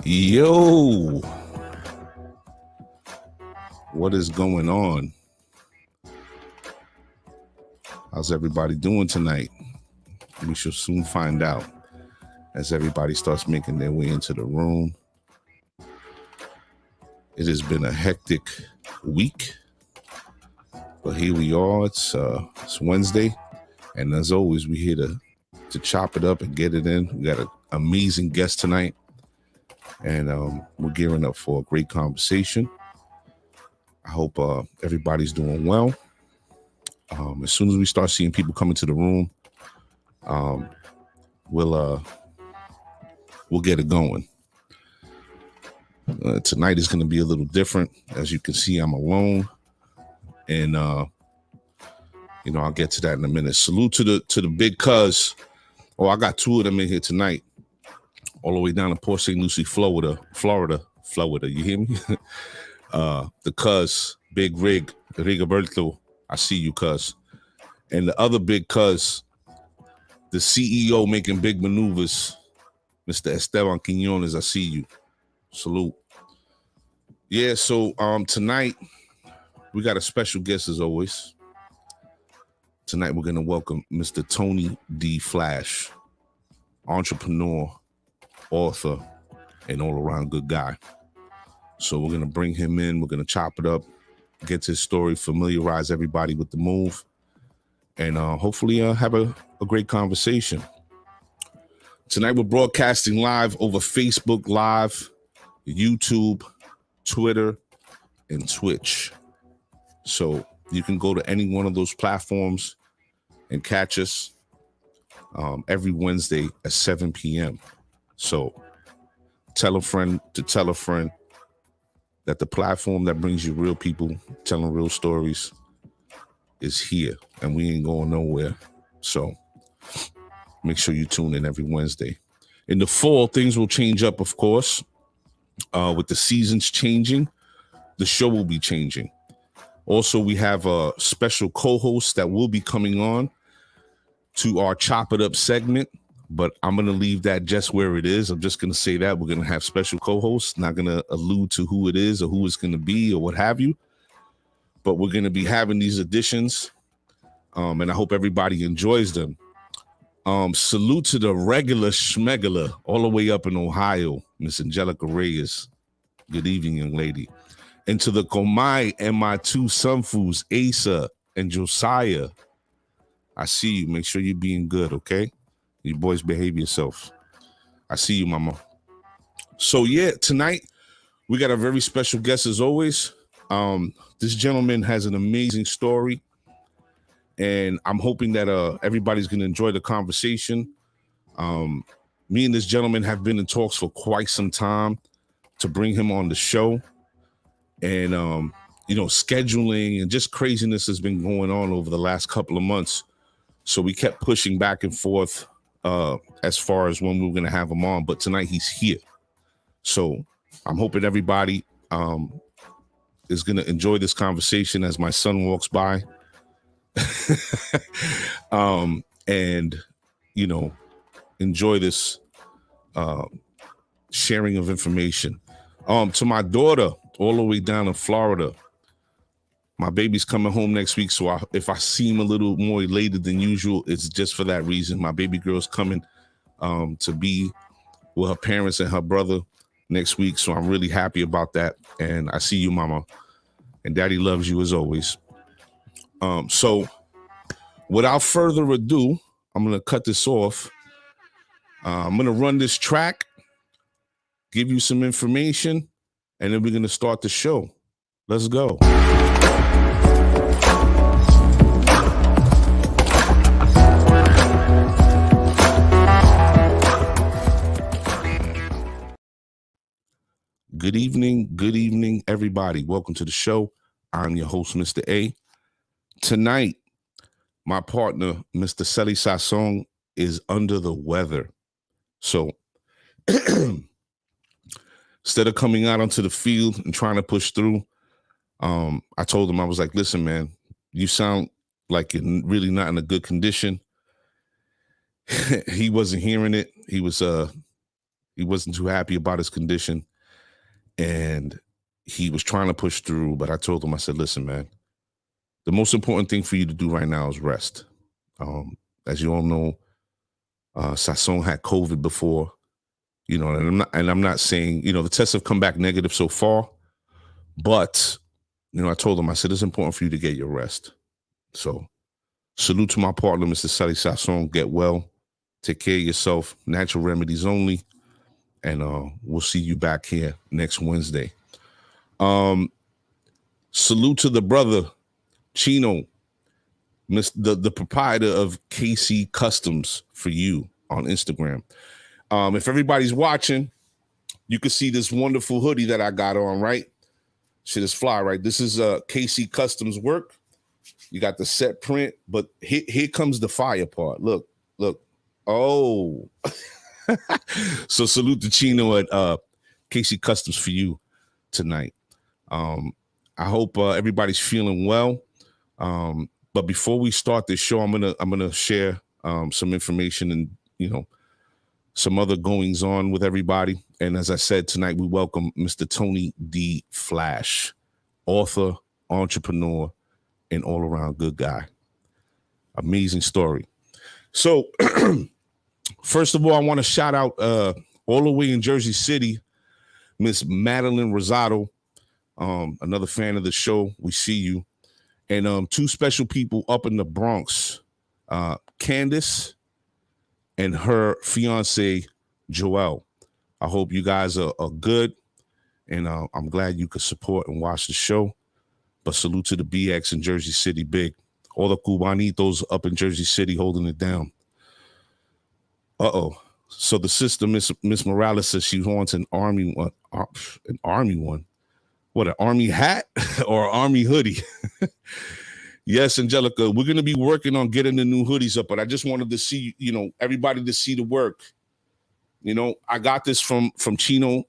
Yo, what is going on? How's everybody doing tonight? We shall soon find out as everybody starts making their way into the room. It has been a hectic week, but here we are. It's Wednesday, and as always, we're here to chop it up and get it in. We got an amazing guest tonight, and we're gearing up for a great conversation. I hope everybody's doing well. As soon as we start seeing people come into the room, we'll get it going. Tonight is going to be a little different. As you can see, I'm alone, and I'll get to that in a minute. Salute to the big cuz. Oh, I got two of them in here tonight, all the way down to Port St. Lucie, Florida. You hear me? The cuz, Big Rig, Rigoberto. I see you, cuz. And the other big cuz, the CEO making big maneuvers, Mr. Esteban Quinones. I see you. Salute. Yeah, so tonight we got a special guest as always. Tonight we're going to welcome Mr. Tony D. Flash, entrepreneur, author, and all-around good guy. So we're going to bring him in. We're going to chop it up, get to his story, familiarize everybody with the move, and hopefully have a great conversation. Tonight we're broadcasting live over Facebook Live, YouTube, Twitter, and Twitch. So you can go to any one of those platforms and catch us every Wednesday at 7 p.m. So tell a friend to tell a friend that the platform that brings you real people telling real stories is here, and we ain't going nowhere. So make sure you tune in every Wednesday. In the fall, things will change up, of course. With the seasons changing, the show will be changing. Also, we have a special co-host that will be coming on to our Chop It Up segment, but I'm going to leave that just where it is. I'm just going to say that we're going to have special co-hosts, not going to allude to who it is or who it's going to be or what have you, but we're going to be having these editions, and I hope everybody enjoys them. Salute to the regular schmegula all the way up in Ohio, Miss Angelica Reyes. Good evening, young lady. And to the Komai and my two Sunfus, Asa and Josiah. I see you. Make sure you're being good, okay? You boys behave yourself. I see you, mama. So yeah, tonight we got a very special guest as always. This gentleman has an amazing story, and I'm hoping that everybody's going to enjoy the conversation. Me and this gentleman have been in talks for quite some time to bring him on the show. And, scheduling and just craziness has been going on over the last couple of months. So we kept pushing back and forth as far as when we were going to have him on. But tonight he's here. So I'm hoping everybody is going to enjoy this conversation as my son walks by. And enjoy this sharing of information. To my daughter, all the way down in Florida, my baby's coming home next week, so if I seem a little more elated than usual, it's just for that reason. My baby girl's coming to be with her parents and her brother next week, so I'm really happy about that. And I see you, mama, and daddy loves you as always. So without further ado, I'm going to cut this off. I'm going to run this track, give you some information, and then we're going to start the show. Let's go. Good evening, everybody. Welcome to the show. I'm your host, Mr. A. Tonight, my partner, Mr. Seli Sasson, is under the weather. So instead of coming out onto the field and trying to push through, I told him, I was like, listen, man, you sound like you're really not in a good condition. He wasn't hearing it. He was He wasn't too happy about his condition, and he was trying to push through. But I told him, I said, listen, man, the most important thing for you to do right now is rest. As you all know, Sasson had COVID before, and I'm not saying, the tests have come back negative so far, but, I told him, I said, it's important for you to get your rest. So salute to my partner, Mr. Sally Sasson. Get well, take care of yourself, natural remedies only. And we'll see you back here next Wednesday. Salute to the brother, Chino, the proprietor of KC Customs for you on Instagram. If everybody's watching, you can see this wonderful hoodie that I got on, right? Shit is fly, right? This is KC Customs work. You got the set print, but here comes the fire part. Look. Oh. So salute to Chino at KC Customs for you tonight. I hope everybody's feeling well. But before we start this show, I'm gonna share some information and some other goings on with everybody. And as I said tonight, we welcome Mr. Tony D. Flash, author, entrepreneur, and all around good guy. Amazing story. So first of all, I want to shout out all the way in Jersey City, Miss Madeline Rosado, another fan of the show. We see you. And two special people up in the Bronx, Candace and her fiance, Joelle. I hope you guys are good. And I'm glad you could support and watch the show. But salute to the BX in Jersey City, big. All the Cubanitos up in Jersey City holding it down. Uh-oh. So the sister, Miss Morales, says she wants an army one. An army one? What, an army hat or an army hoodie? Yes, Angelica, we're going to be working on getting the new hoodies up, but I just wanted to see, everybody to see the work. I got this from Chino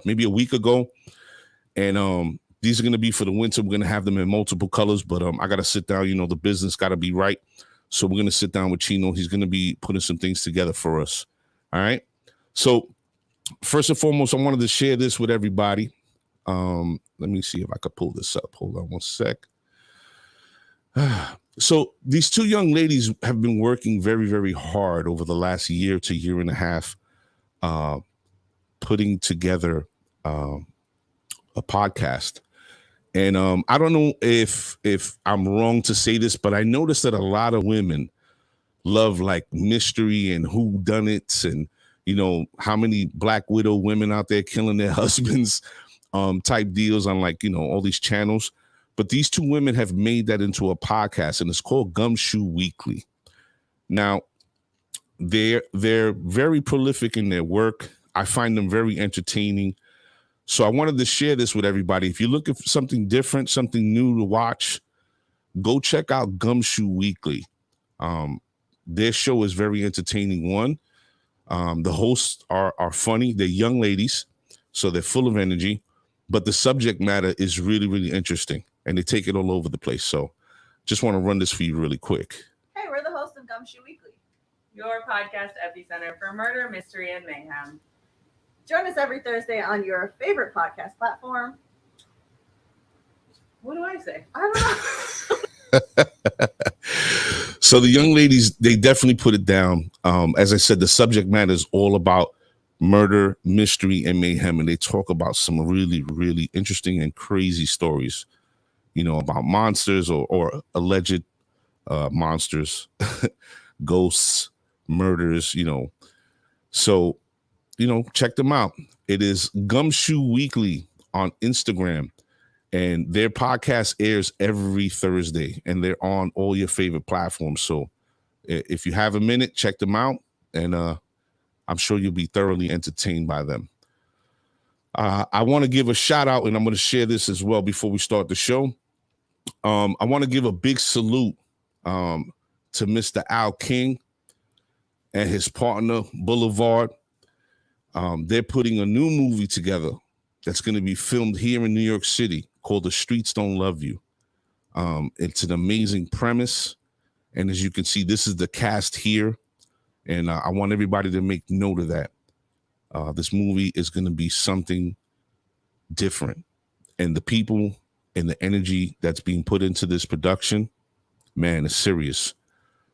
maybe a week ago, and these are going to be for the winter. We're going to have them in multiple colors, but I got to sit down. The business got to be right. So we're going to sit down with Chino. He's going to be putting some things together for us. All right. So first and foremost, I wanted to share this with everybody. Let me see if I could pull this up. Hold on one sec. So these two young ladies have been working very, very hard over the last year to year and a half, putting together a podcast. And I don't know if I'm wrong to say this, but I noticed that a lot of women love like mystery and whodunits and, how many Black Widow women out there killing their husbands type deals on all these channels. But these two women have made that into a podcast, and it's called Gumshoe Weekly. Now, they're very prolific in their work. I find them very entertaining. So I wanted to share this with everybody. If you're looking for something different, something new to watch, go check out Gumshoe Weekly. Their show is very entertaining. One, the hosts are funny. They're young ladies, so they're full of energy. But the subject matter is really, really interesting, and they take it all over the place. So just want to run this for you really quick. Hey, we're the hosts of Gumshoe Weekly, your podcast epicenter for murder, mystery, and mayhem. Join us every Thursday on your favorite podcast platform. What do I say? I don't know. So the young ladies, they definitely put it down. As I said, the subject matter is all about murder, mystery, and mayhem. And they talk about some really, really interesting and crazy stories, about monsters or alleged monsters, ghosts, murders, So, check them out. It is Gumshoe Weekly on Instagram, and their podcast airs every Thursday, and they're on all your favorite platforms. So if you have a minute, check them out, and I'm sure you'll be thoroughly entertained by them. I want to give a shout out, and I'm going to share this as well before we start the show. I want to give a big salute to Mr. Al King and his partner, Boulevard. They're putting a new movie together that's going to be filmed here in New York City called The Streets Don't Love You. It's an amazing premise. And as you can see, this is the cast here. And I want everybody to make note of that. This movie is going to be something different. And the people and the energy that's being put into this production, man, is serious.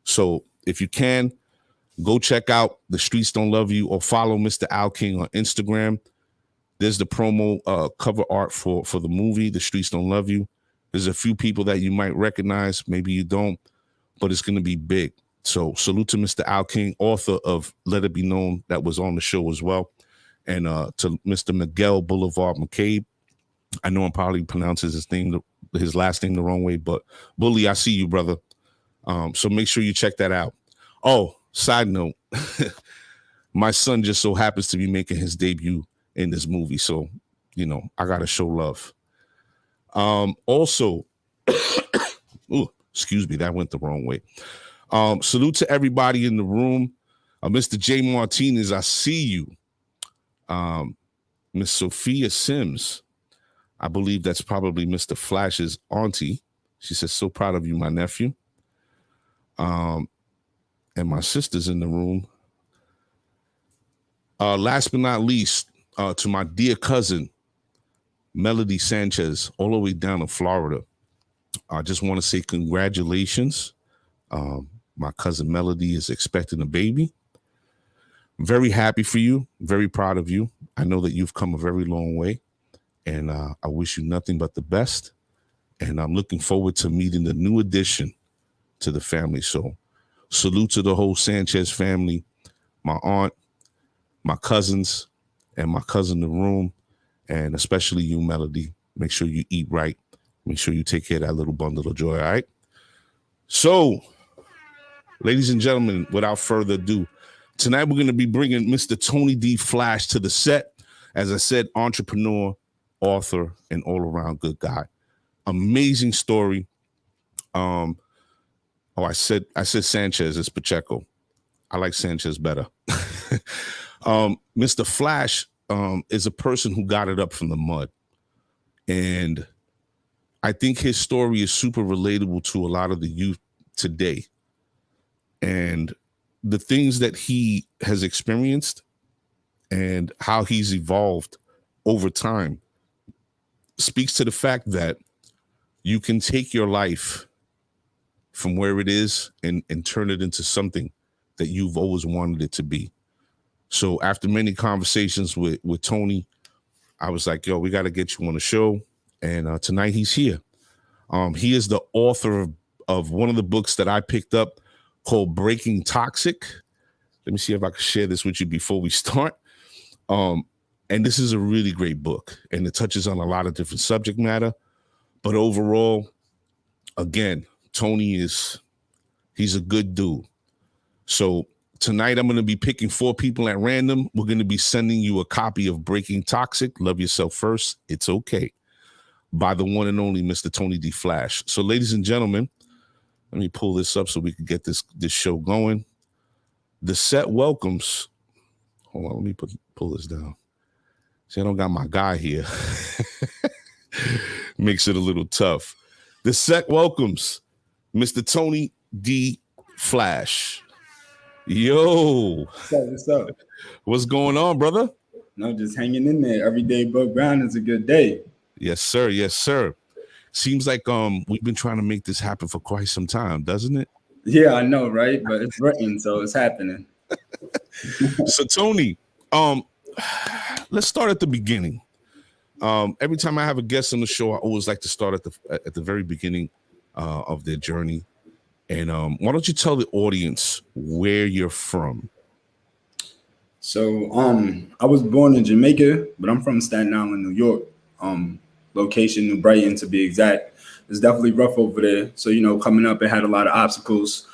So if you can, go check out The Streets Don't Love You or follow Mr. Al King on Instagram. There's the promo cover art for the movie, The Streets Don't Love You. There's a few people that you might recognize, maybe you don't, but it's going to be big. So salute to Mr. Al King, author of Let It Be Known, that was on the show as well. And to Mr. Miguel Boulevard McCabe. I know I'm probably pronounces his last name the wrong way, but Bully, I see you, brother. So make sure you check that out. Oh, side note, my son just so happens to be making his debut in this movie. So, I got to show love. Also, ooh, excuse me, that went the wrong way. Salute to everybody in the room. Mr. J. Martinez, I see you. Miss Sophia Sims, I believe that's probably Mr. Flash's auntie. She says, so proud of you, my nephew. And my sister's in the room. Last but not least, to my dear cousin, Melody Sanchez, all the way down in Florida. I just want to say congratulations. My cousin Melody is expecting a baby. I'm very happy for you. Very proud of you. I know that you've come a very long way. And I wish you nothing but the best. And I'm looking forward to meeting the new addition to the family. So salute to the whole Sanchez family, my aunt, my cousins, and my cousin in the room, and especially you, Melody. Make sure you eat right. Make sure you take care of that little bundle of joy, all right? So, ladies and gentlemen, without further ado, tonight we're going to be bringing Mr. Tony D. Flash to the set. As I said, entrepreneur, author, and all-around good guy. Amazing story. I said Sanchez. It's Pacheco. I like Sanchez better. Mr. Flash is a person who got it up from the mud. And I think his story is super relatable to a lot of the youth today. And the things that he has experienced and how he's evolved over time speaks to the fact that you can take your life from where it is and turn it into something that you've always wanted it to be. So after many conversations with Tony, I was like, yo, we got to get you on the show. And tonight he's here. He is the author of one of the books that I picked up called Breaking Toxic. Let me see if I can share this with you before we start. And this is a really great book, and it touches on a lot of different subject matter. But overall, again, Tony he's a good dude. So tonight I'm going to be picking 4 people at random. We're going to be sending you a copy of Breaking Toxic, Love Yourself First, It's Okay, by the one and only Mr. Tony D. Flash. So ladies and gentlemen, let me pull this up so we can get this show going. The set welcomes, hold on, let me pull this down. See, I don't got my guy here. Makes it a little tough. The set welcomes Mr. Tony D. Flash. Yo. What's up? What's going on, brother? No, just hanging in there. Every day above ground is a good day. Yes, sir. Yes, sir. Seems like we've been trying to make this happen for quite some time, doesn't it? Yeah, I know, right? But it's written, so it's happening. So, Tony, let's start at the beginning. Every time I have a guest on the show, I always like to start at the very beginning of their journey. And why don't you tell the audience where you're from? So, I was born in Jamaica, but I'm from Staten Island, New York. Location New Brighton to be exact. It's definitely rough over there. So, coming up, it had a lot of obstacles.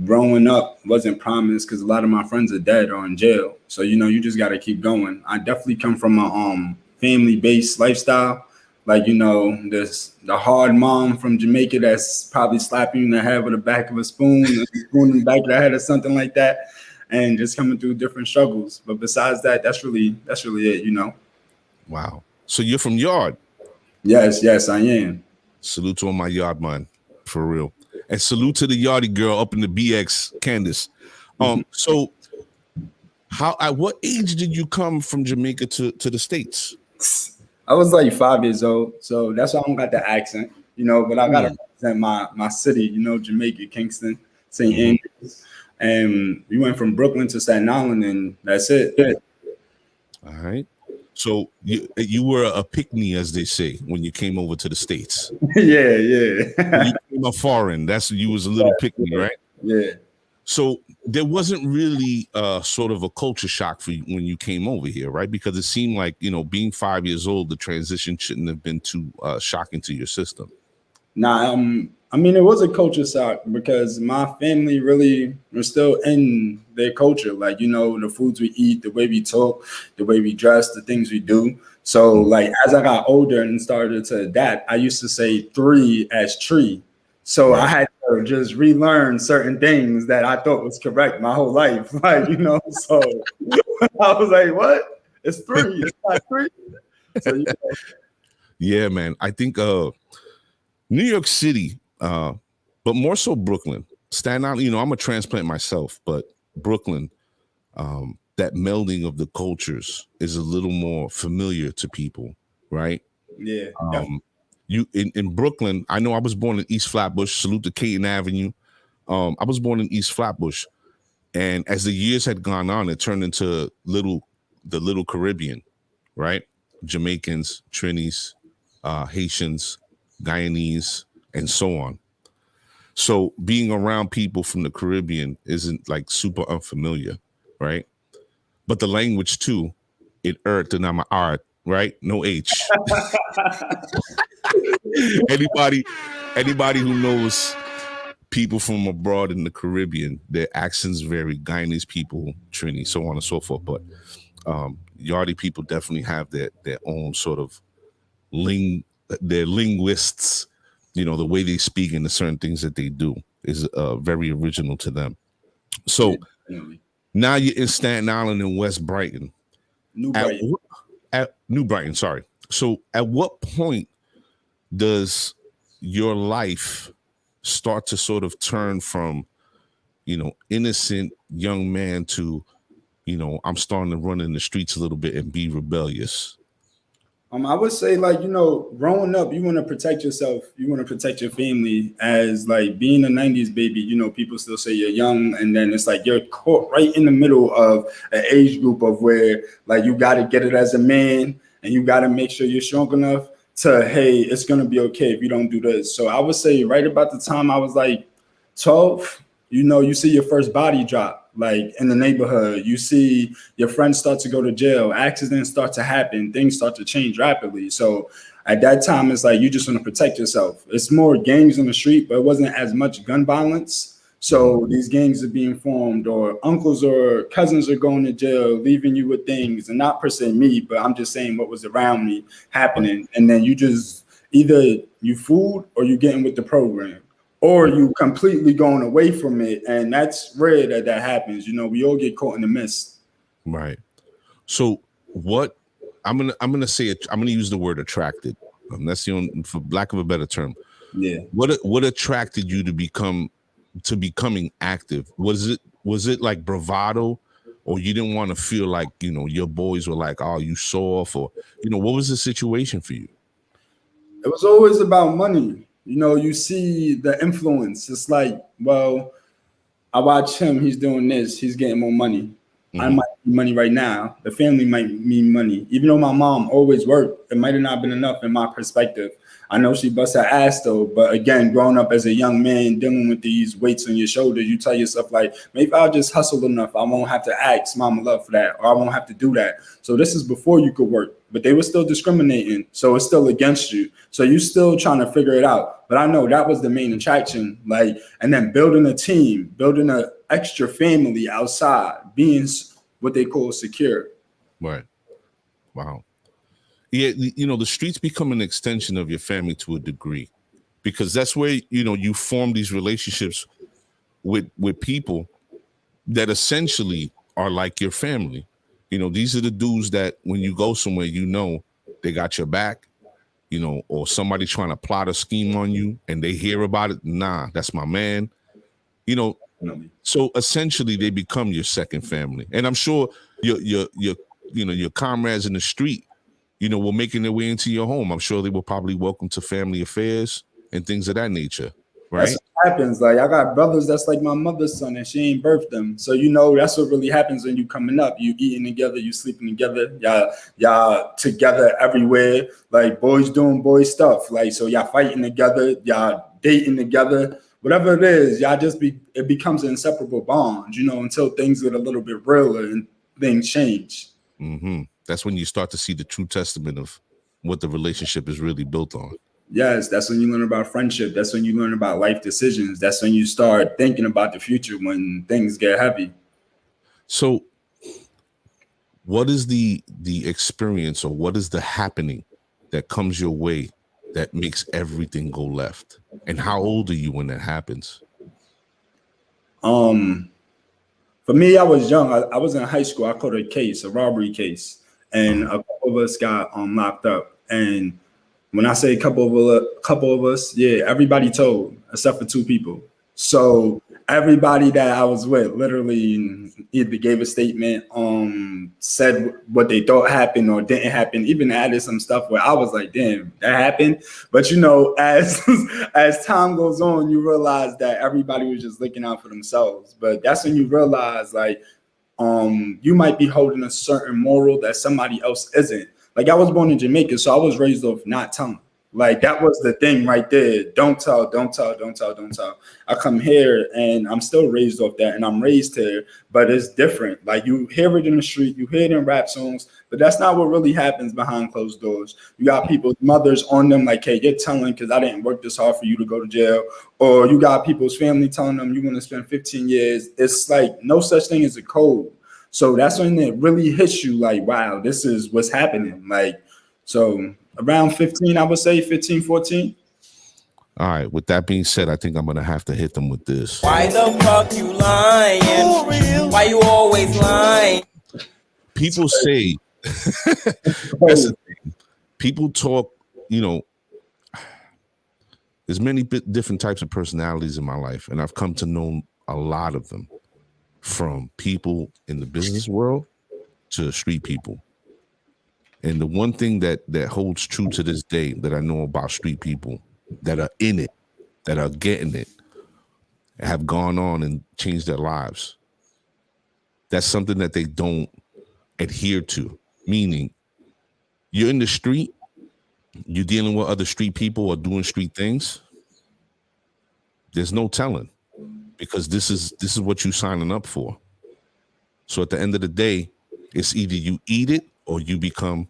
Growing up wasn't promised because a lot of my friends are dead or in jail. So, you just got to keep going. I definitely come from a family-based lifestyle. Like, the hard mom from Jamaica that's probably slapping you in the head with the back of a spoon, a spoon in the back of the head or something like that, and just coming through different struggles. But besides that, that's really it, Wow. So you're from Yard? Yes, I am. Salute to all my Yard man, for real. And salute to the Yardie girl up in the BX, Candace. So How at what age did you come from Jamaica to the States? I was like 5 years old, so that's why I don't got the accent, but I gotta Mm. represent my city, Jamaica, Kingston, St. Mhm. Andrews. And we went from Brooklyn to Staten Island, and that's it. All right. So you were a pick-me, as they say, when you came over to the States. Yeah, yeah. You came a foreign. That's you was a little pick-me, right? Yeah. So there wasn't really sort of a culture shock for you when you came over here, right? Because it seemed like, being 5 years old, the transition shouldn't have been too shocking to your system. Nah, I mean, it was a culture shock because my family really were still in their culture. Like, the foods we eat, the way we talk, the way we dress, the things we do. So, like, as I got older and started to adapt, I used to say three as tree. So I Right. had to just relearn certain things that I thought was correct my whole life. Like, so I was like, what? It's three. It's not three. So, Yeah, man. I think New York City, but more so Brooklyn. Staten Island, I'm a transplant myself, but Brooklyn, that melding of the cultures is a little more familiar to people, right? yeah. You in Brooklyn, I know I was born in East Flatbush, salute to Caton Avenue. I was born in East Flatbush, and as the years had gone on, it turned into the little Caribbean, right? Jamaicans, Trinis, Haitians, Guyanese, and so on. So being around people from the Caribbean isn't like super unfamiliar, right? But the language too, it earth and I'm a art, right? No H. anybody who knows people from abroad in the Caribbean, their accents vary. Guyanese people, Trini, so on and so forth. But Yardi people definitely have their own sort of they're linguists. The way they speak and the certain things that they do is very original to them. So now you're in Staten Island and West Brighton. New Brighton. At New Brighton, sorry. So at what point does your life start to sort of turn from, innocent young man to, I'm starting to run in the streets a little bit and be rebellious? I would say, like, growing up, you want to protect yourself. You want to protect your family. As like being a 90s baby, people still say you're young. And then it's like you're caught right in the middle of an age group of where like you got to get it as a man and you got to make sure you're strong enough to, hey, it's going to be okay if you don't do this. So I would say right about the time I was like 12, you see your first body drop, like in the neighborhood. You see your friends start to go to jail, accidents start to happen, things start to change rapidly. So at that time, it's like you just want to protect yourself. It's more gangs in the street, but it wasn't as much gun violence. So these gangs are being formed, or uncles or cousins are going to jail, leaving you with things, and not per se me, but I'm just saying what was around me happening. And then you just either you fooled or you getting with the program, or you completely going away from it. And that's rare that happens. We all get caught in the mist. Right. So what I'm gonna say I'm gonna use the word attracted. That's the only, for lack of a better term. Yeah. What attracted you to becoming active? Was it like bravado, or you didn't want to feel like, your boys were like, oh, you soft, or what was the situation for you? It was always about money. You see the influence. It's like, well, I watch him, he's doing this, he's getting more money. I might need money right now. The family might need money. Even though my mom always worked, it might have not been enough in my perspective. I know she busts her ass though, but again, growing up as a young man, dealing with these weights on your shoulders, you tell yourself like, maybe I'll just hustle enough. I won't have to ask mama love for that, or I won't have to do that. So this is before you could work, but they were still discriminating. So it's still against you. So you still trying to figure it out. But I know that was the main attraction. Like, and then building a team, building an extra family outside, being what they call secure. Right. Wow. Yeah, the streets become an extension of your family to a degree, because that's where you form these relationships with people that essentially are like your family. These are the dudes that when you go somewhere, they got your back, or somebody trying to plot a scheme on you and they hear about it. Nah, that's my man. So essentially they become your second family. And I'm sure your comrades in the street, were making their way into your home. I'm sure they were probably welcome to family affairs and things of that nature, right? That's what happens. Like I got brothers that's like my mother's son, and she ain't birthed them. So that's what really happens when you coming up. You eating together, you sleeping together, y'all together everywhere. Like boys doing boy stuff. Like so y'all fighting together, y'all dating together. Whatever it is, it becomes an inseparable bond, until things get a little bit realer and things change. Mm-hmm. That's when you start to see the true testament of what the relationship is really built on. Yes, that's when you learn about friendship. That's when you learn about life decisions. That's when you start thinking about the future when things get heavy. So what is the experience, or what is the happening that comes your way that makes everything go left? And how old are you when that happens? For me, I was young. I was in high school. I caught a robbery case, and a couple of us got locked up. And when I say couple of us, yeah, everybody told except for 2 people. So everybody that I was with literally either gave a statement, said what they thought happened or didn't happen, even added some stuff where I was like, damn, that happened. But as time goes on, you realize that everybody was just looking out for themselves. But that's when you realize like you might be holding a certain moral that somebody else isn't. Like I was born in Jamaica, so I was raised off not telling. Like that was the thing right there. Don't tell, don't tell, don't tell, don't tell. I come here and I'm still raised off that, and I'm raised here, but it's different. Like you hear it in the street, you hear it in rap songs, but that's not what really happens behind closed doors. You got people's mothers on them like, hey, you're telling because I didn't work this hard for you to go to jail. Or you got people's family telling them you want to spend 15 years. It's like no such thing as a code. So that's when it really hits you like, wow, this is what's happening. Like, so around 15, I would say 15, 14. All right. With that being said, I think I'm going to have to hit them with this. Why the fuck you lying? Why you always lying? People say, that's the thing. People talk, there's many different types of personalities in my life, and I've come to know a lot of them, from people in the business world to street people. And the one thing that holds true to this day that I know about street people that are in it, that are getting it, have gone on and changed their lives, that's something that they don't adhere to. Meaning, you're in the street, you're dealing with other street people or doing street things, there's no telling, because this is what you're signing up for. So at the end of the day, it's either you eat it or you become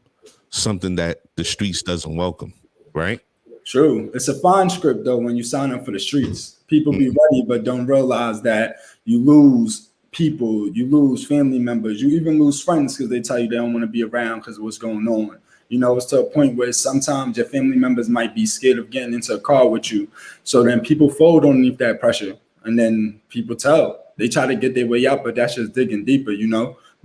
something that the streets doesn't welcome, right? True. It's a fine script, though, when you sign up for the streets. People be ready, but don't realize that you lose people, you lose family members, you even lose friends because they tell you they don't want to be around because of what's going on. It's to a point where sometimes your family members might be scared of getting into a car with you. So then people fold underneath that pressure, and then people they try to get their way out, but that's just digging deeper,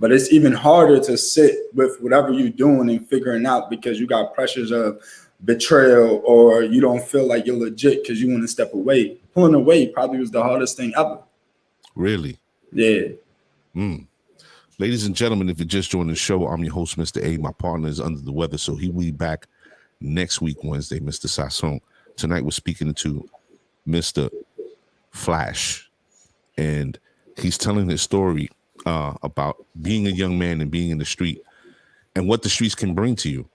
But it's even harder to sit with whatever you're doing and figuring out because you got pressures of betrayal, or you don't feel like you're legit because you want to step away. Pulling away probably was the hardest thing ever. Really? Yeah. Ladies and gentlemen, if you just joined the show, I'm your host, Mr. A. My partner is under the weather, so he will be back next week, Wednesday, Mr. Sasson. Tonight we're speaking to Mr. Flash, and he's telling his story about being a young man and being in the street and what the streets can bring to you,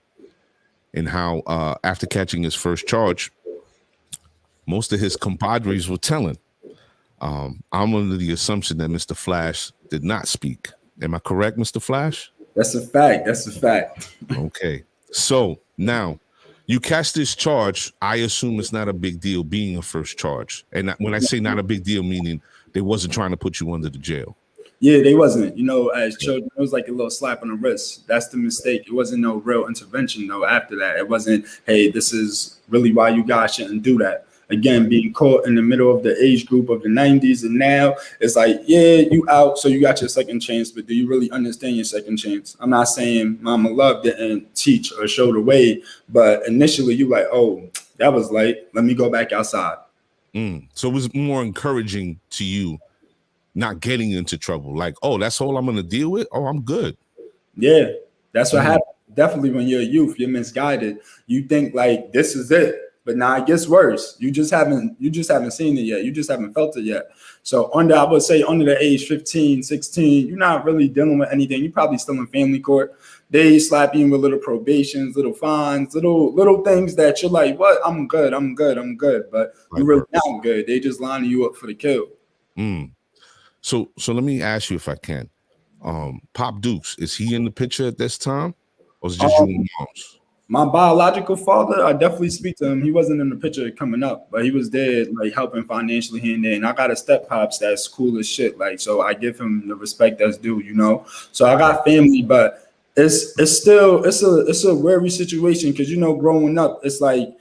and how after catching his first charge, most of his compadres were telling. I'm under the assumption that Mr. Flash did not speak. Am I correct, Mr. Flash? That's a fact. That's a fact. Okay. So now you catch this charge. I assume it's not a big deal being a first charge. And when I say not a big deal, meaning they wasn't trying to put you under the jail. Yeah, they wasn't. As children, it was like a little slap on the wrist. That's the mistake. It wasn't no real intervention, though, after that. It wasn't, hey, this is really why you guys shouldn't do that. Again, being caught in the middle of the age group of the 90s, and now it's like, yeah, you out, so you got your second chance, but do you really understand your second chance? I'm not saying Mama Love didn't teach or show the way, but initially you like, oh, that was light. Let me go back outside. So it was more encouraging to you not getting into trouble. Like, oh, that's all I'm going to deal with? Oh, I'm good. Yeah, that's what happens. Definitely when you're a youth, you're misguided. You think like this is it, but now it gets worse. You just haven't seen it yet. You just haven't felt it yet. So I would say under the age 15, 16, you're not really dealing with anything. You're probably still in family court. They slap you with little probations, little fines, little things that you're like, what? I'm good. But you're really not good. They just lining you up for the kill. So let me ask you if I can. Pop Dukes, is he in the picture at this time? Or is it just you and Moms? My biological father, I definitely speak to him. He wasn't in the picture coming up, but he was there, like helping financially here and there. And I got a step pops that's cool as shit. Like, so I give him the respect that's due, you know. So I got family, but it's still a weary situation because growing up, it's like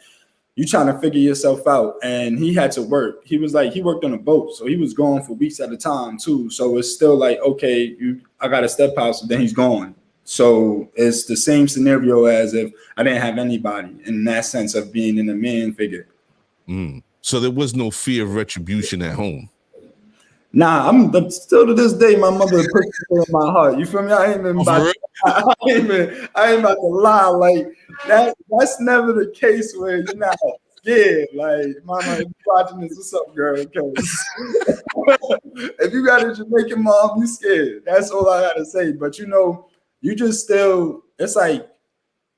you trying to figure yourself out. And he had to work. He worked on a boat, so he was gone for weeks at a time too. So it's still like, okay, I got a step pops, then he's gone. So it's the same scenario as if I didn't have anybody in that sense of being in a man figure. So there was no fear of retribution at home. Nah, I'm still to this day, my mother puts it in my heart. You feel me? I ain't about to lie. Like that's never the case where you're not scared. Like, mama, if you're watching this, what's up, girl? Because if you got a Jamaican mom, you scared. That's all I gotta say. But you just still, it's like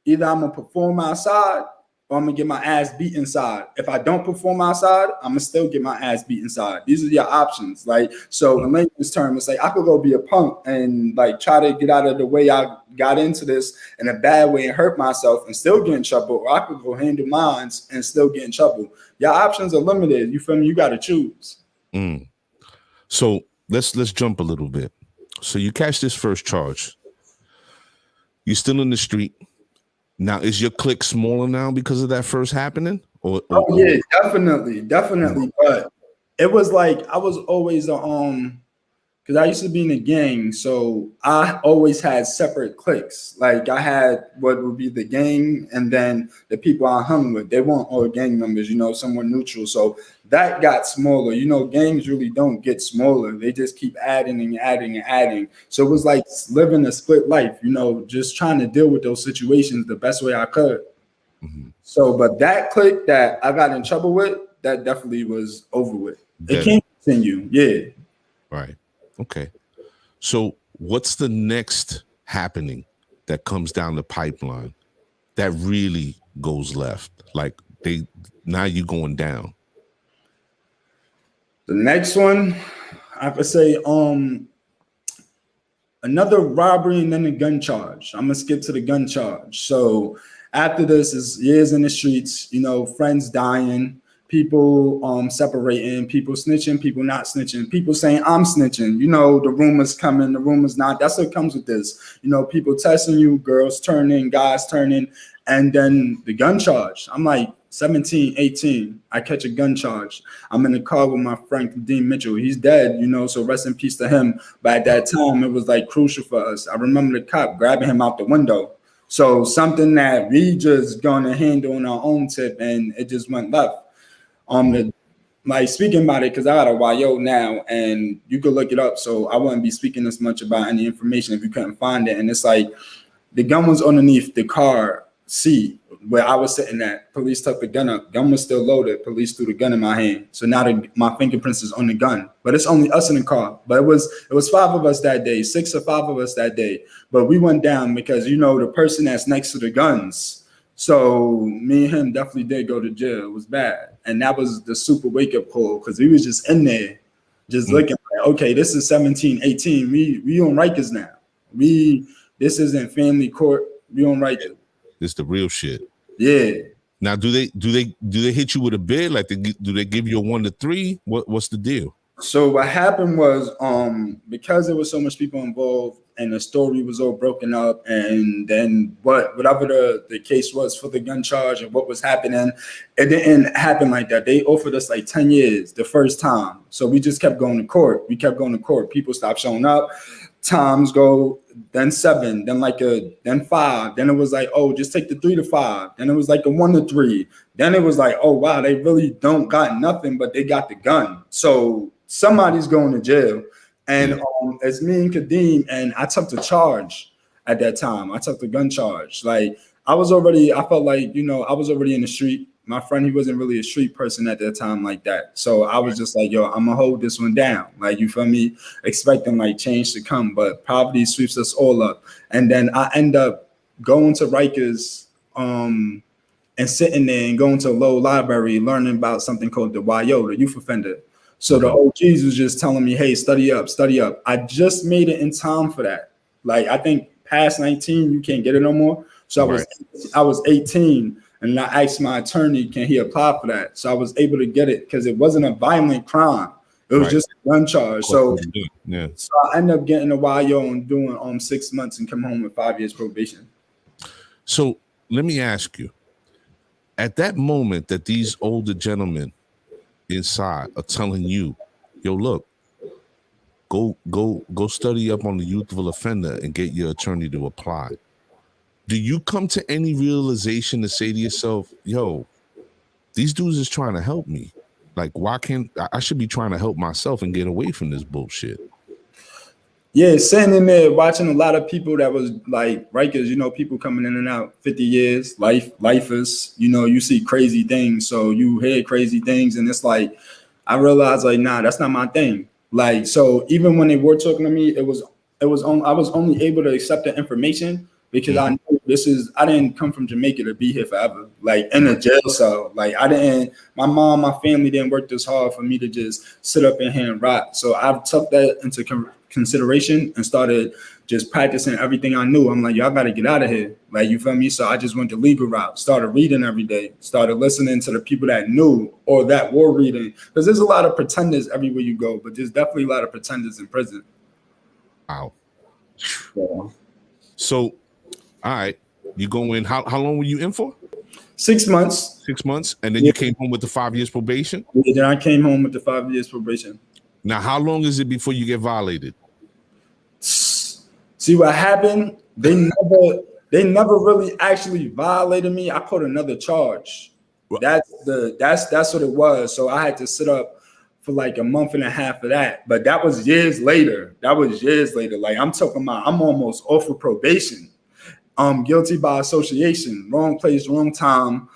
either I'm gonna perform outside or I'm gonna get my ass beat inside. If I don't perform outside, I'm gonna still get my ass beat inside. These are your options. Like, so in layman's term, it's like I could go be a punk and like try to get out of the way I got into this in a bad way and hurt myself and still get in trouble, or I could go handle mines and still get in trouble. Your options are limited. You feel me? You gotta choose. So let's jump a little bit. So you catch this first charge. You're still in the street. Now, is your clique smaller now because of that first happening? Oh yeah, definitely. But it was like I was always because I used to be in a gang, so I always had separate cliques. Like I had what would be the gang, and then the people I hung with. They weren't all gang members, some were neutral. So that got smaller. Gangs really don't get smaller. They just keep adding and adding and adding. So it was like living a split life, just trying to deal with those situations the best way I could. So, but that clique that I got in trouble with, that definitely was over with. It can't continue. Yeah. Right. Okay. So what's the next happening that comes down the pipeline that really goes left? Like now you're going down. The next one, I could say another robbery and then a gun charge. I'm gonna skip to the gun charge. So after this is years in the streets, friends dying, people separating, people snitching, people not snitching, people saying I'm snitching, the rumors coming, the rumors not. That's what comes with this. People testing you, girls turning, guys turning, and then the gun charge. I'm like 17, 18. I catch a gun charge. I'm in the car with my friend Dean Mitchell. He's dead, so rest in peace to him. But at that time, it was like crucial for us. I remember the cop grabbing him out the window. So something that we just gonna handle on our own tip, and it just went left. Like speaking about it, because I got a YO now, and you could look it up. So I wouldn't be speaking as much about any information if you couldn't find it. And it's like the gun was underneath the car seat where I was sitting at. Police took the gun up. Gun was still loaded. Police threw the gun in my hand. So now my fingerprints is on the gun. But it's only us in the car. But it was 5 of us that day, 6 or 5 of us that day. But we went down because the person that's next to the guns. So me and him definitely did go to jail. It was bad. And that was the super wake-up call because we was just in there just looking like, okay, this is 17, 18. We on Rikers now. This isn't family court. We on Rikers. It's the real shit. Yeah. Now, do they hit you with a bid? Like, do they give you a 1 to 3? What's the deal? So what happened was, because there was so much people involved and the story was all broken up, and then whatever the case was for the gun charge and what was happening, it didn't happen like that. They offered us like 10 years the first time. So we just kept going to court. People stopped showing up. Times go, then 7, then 5. Then it was like, oh, just take the 3 to 5. Then it was like a 1 to 3. Then it was like, oh wow, they really don't got nothing, but they got the gun. So somebody's going to jail. And it's me and Kadeem, and I took the charge. at that time. I took the gun charge. Like I felt like, I was already in the street. My friend, he wasn't really a street person at that time like that. So I was just like, yo, I'm gonna hold this one down. Like, you feel me? Expecting like change to come, but poverty sweeps us all up. And then I end up going to Rikers, and sitting there and going to a low library, learning about something called the YO, the youth offender. So the OGs was just telling me, hey, study up, study up. I just made it in time for that. Like, I think past 19, you can't get it no more. So I was 18, and I asked my attorney, can he apply for that? So I was able to get it because it wasn't a violent crime. It was just a gun charge. So I ended up getting a YO and doing 6 months and come home with 5 years probation. So let me ask you, at that moment that these older gentlemen inside are telling you, yo, look, go study up on the youthful offender and get your attorney to apply. Do you come to any realization to say to yourself, yo, these dudes is trying to help me? Like, why can't I should be trying to help myself and get away from this bullshit? Yeah, sitting in there watching a lot of people that was like Rikers, people coming in and out, 50 years, lifers, you see crazy things. So you hear crazy things, and it's like, I realized like, nah, that's not my thing. Like, so even when they were talking to me, I was only able to accept the information because I knew I didn't come from Jamaica to be here forever, like in a jail cell. Like my mom, my family didn't work this hard for me to just sit up in here and rot. So I took that into consideration and started just practicing everything I knew. I'm like, y'all got to get out of here. Like, you feel me? So I just went the legal route, started reading every day, started listening to the people that knew or that were reading. Because there's a lot of pretenders everywhere you go, but there's definitely a lot of pretenders in prison. Wow. Yeah. So, all right, you go in. How long were you in for? 6 months. 6 months. And then you came home with the 5 years probation? Yeah, then I came home with the 5 years probation. Now, how long is it before you get violated? See what happened? They never really actually violated me. I caught another charge. That's what it was. So I had to sit up for like a month and a half of that. But that was years later. Like, I'm talking about, I'm almost off of probation. Guilty by association, wrong place, wrong time.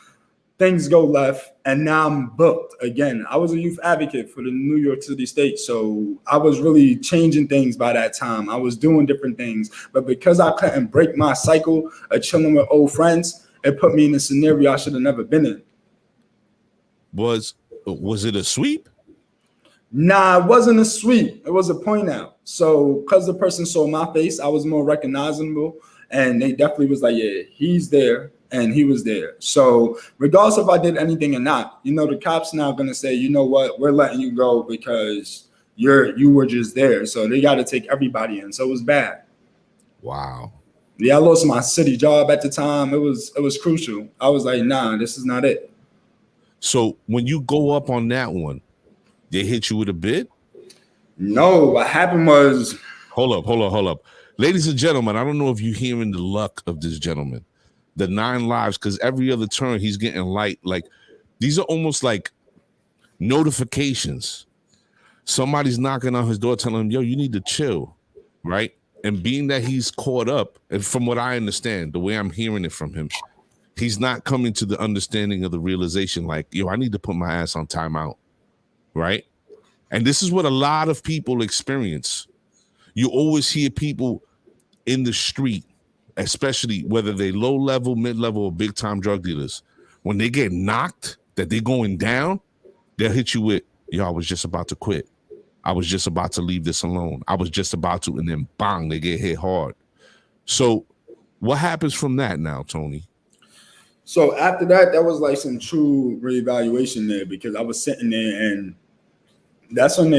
Things go left, and now I'm booked again. I was a youth advocate for the New York City State, so I was really changing things by that time. I was doing different things, but because I couldn't break my cycle of chilling with old friends, it put me in a scenario I should have never been in. Was it a sweep? Nah, it wasn't a sweep. It was a point out. So because the person saw my face, I was more recognizable, and they definitely was like, yeah, he's there. And he was there. So regardless if I did anything or not, the cops now going to say, you know what, we're letting you go because you were just there. So they got to take everybody in. So it was bad. Wow. Yeah, I lost my city job at the time. It was crucial. I was like, nah, this is not it. So when you go up on that one, they hit you with a bid? No, what happened was... Hold up. Ladies and gentlemen, I don't know if you're hearing the luck of this gentleman. The 9 lives, because every other turn he's getting light. Like, these are almost like notifications. Somebody's knocking on his door telling him, yo, you need to chill, right? And being that he's caught up, and from what I understand, the way I'm hearing it from him, he's not coming to the understanding of the realization like, yo, I need to put my ass on timeout, right? And this is what a lot of people experience. You always hear people in the street, especially whether they low level, mid level, or big time drug dealers, when they get knocked, that they're going down, they'll hit you with, yo, I was just about to quit. I was just about to leave this alone. I was just about to, and then bang, they get hit hard. So what happens from that now, Tony? So after that, that was like some true reevaluation there, because I was sitting there, and that's when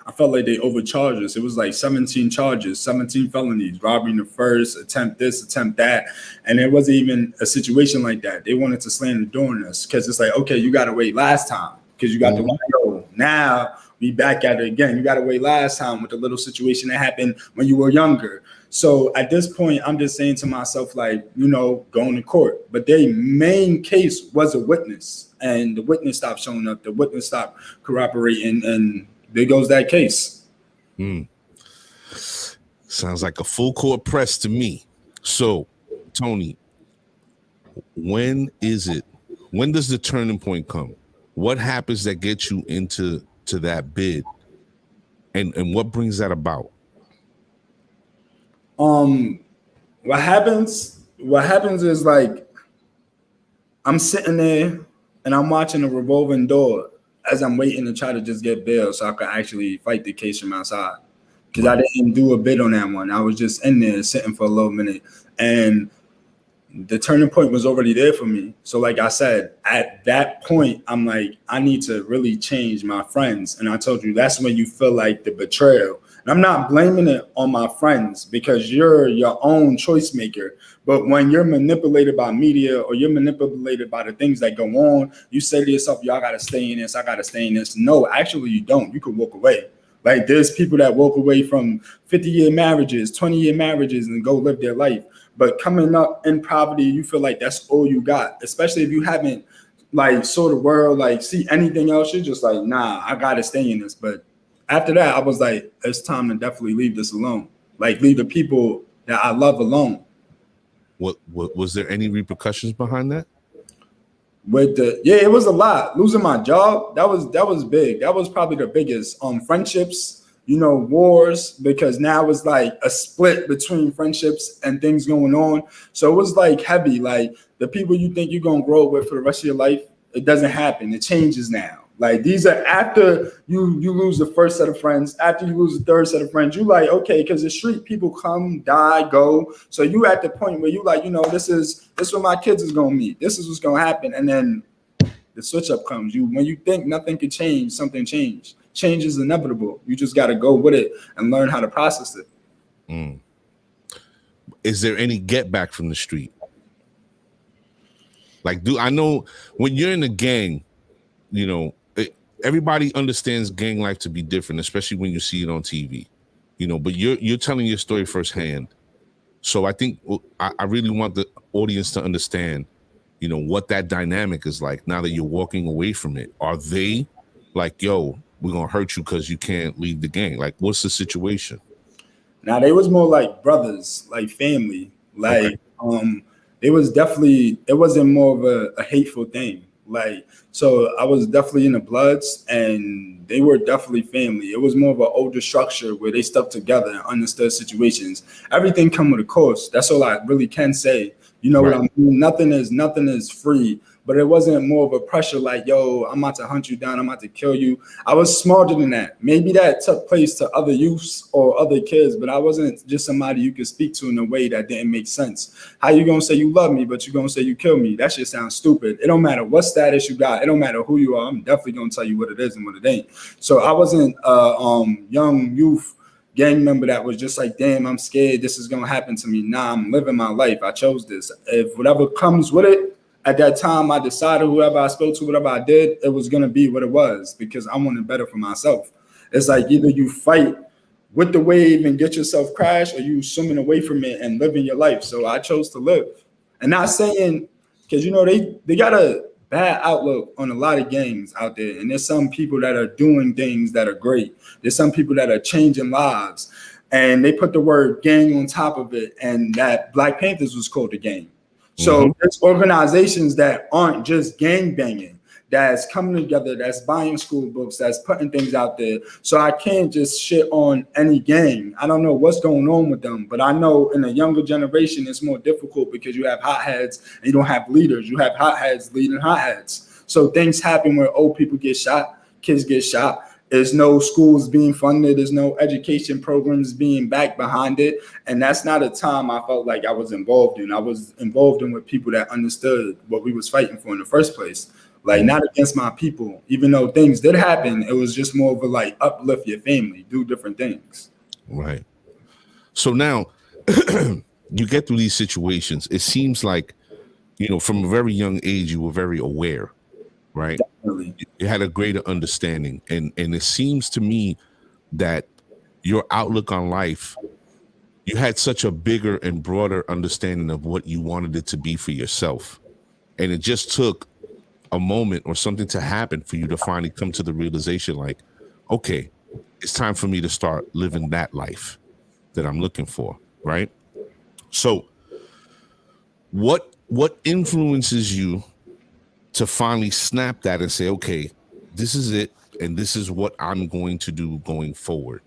I felt like they overcharged us. It was like 17 charges, 17 felonies, robbery in the first, attempt this, attempt that. And it wasn't even a situation like that. They wanted to slam the door on us because it's like, okay, you got to wait last time because you got the YO. Now we back at it again. You got to wait last time with the little situation that happened when you were younger. So at this point, I'm just saying to myself, like, going to court. But their main case was a witness, and the witness stopped showing up. The witness stopped corroborating, and there goes that case. Sounds like a full court press to me. So, Tony, when does the turning point come? What happens that gets you into that bid? And what brings that about? What happens is like I'm sitting there and I'm watching a revolving door as I'm waiting to try to just get bail so I could actually fight the case from outside. Because I didn't do a bid on that one. I was just in there sitting for a little minute. And the turning point was already there for me. So like I said, at that point, I'm like, I need to really change my friends. And I told you that's when you feel like the betrayal. And I'm not blaming it on my friends because you're your own choice maker. But when you're manipulated by media or you're manipulated by the things that go on, you say to yourself, y'all got to stay in this. I got to stay in this. No, actually, you don't. You could walk away. Like there's people that walk away from 50-year marriages, 20-year marriages and go live their life. But coming up in poverty, you feel like that's all you got, especially if you haven't like saw the world, like see anything else. You're just like, nah, I got to stay in this. But after that, I was like, it's time to definitely leave this alone. Like leave the people that I love alone. What was there any repercussions behind that? It was a lot. Losing my job, that was big. That was probably the biggest. Friendships, wars, because now it's like a split between friendships and things going on. So it was like heavy. Like the people you think you're gonna grow with for the rest of your life, it doesn't happen. It changes now. Like these are after you lose the first set of friends, after you lose the third set of friends, you like, okay, because the street people come, die, go. So you at the point where you like, this is what my kids is gonna meet. This is what's gonna happen. And then the switch up comes. When you think nothing can change, something changed. Change is inevitable. You just gotta go with it and learn how to process it. Is there any get back from the street? Like, I know when you're in a gang, everybody understands gang life to be different, especially when you see it on TV, but you're telling your story firsthand. So I think I really want the audience to understand, what that dynamic is like now that you're walking away from it. Are they like, yo, we're going to hurt you because you can't leave the gang? Like, what's the situation? Now, they was more like brothers, like family. Like, okay. It wasn't more of a hateful thing. Like, so I was definitely in the Bloods and they were definitely family. It was more of an older structure where they stuck together and understood situations. Everything come with a cost. That's all I really can say. What I mean? Nothing is free, but it wasn't more of a pressure like, yo, I'm about to hunt you down. I'm about to kill you. I was smarter than that. Maybe that took place to other youths or other kids, but I wasn't just somebody you could speak to in a way that didn't make sense. How you going to say you love me, but you're going to say you kill me? That shit sounds stupid. It don't matter what status you got. It don't matter who you are. I'm definitely going to tell you what it is and what it ain't. So I wasn't young youth gang member that was just like, damn, I'm scared this is gonna happen to me. Nah, I'm living my life. I chose this. If whatever comes with it, at that time I decided whoever I spoke to, whatever I did, it was gonna be what it was because I wanted better for myself. It's like either you fight with the wave and get yourself crashed or you swimming away from it and living your life. So I chose to live. And not saying, because they got a bad outlook on a lot of gangs out there. And there's some people that are doing things that are great. There's some people that are changing lives. And they put the word gang on top of it. And that Black Panthers was called a gang. So there's organizations that aren't just gang banging, that's coming together, that's buying school books, that's putting things out there. So I can't just shit on any gang. I don't know what's going on with them, but I know in a younger generation, it's more difficult because you have hotheads and you don't have leaders. You have hotheads leading hotheads. So things happen where old people get shot, kids get shot. There's no schools being funded. There's no education programs being backed behind it. And that's not a time I felt like I was involved in. I was involved in with people that understood what we was fighting for in the first place. Like not against my people, even though things did happen, it was just more of a like uplift your family, do different things. Right. So now you get through these situations. It seems like, from a very young age, you were very aware, right? Definitely. You had a greater understanding. And it seems to me that your outlook on life, you had such a bigger and broader understanding of what you wanted it to be for yourself. And it just took a moment or something to happen for you to finally come to the realization like, okay, it's time for me to start living that life that I'm looking for, right? So what influences you to finally snap that and say, okay, this is it, and this is what I'm going to do going forward?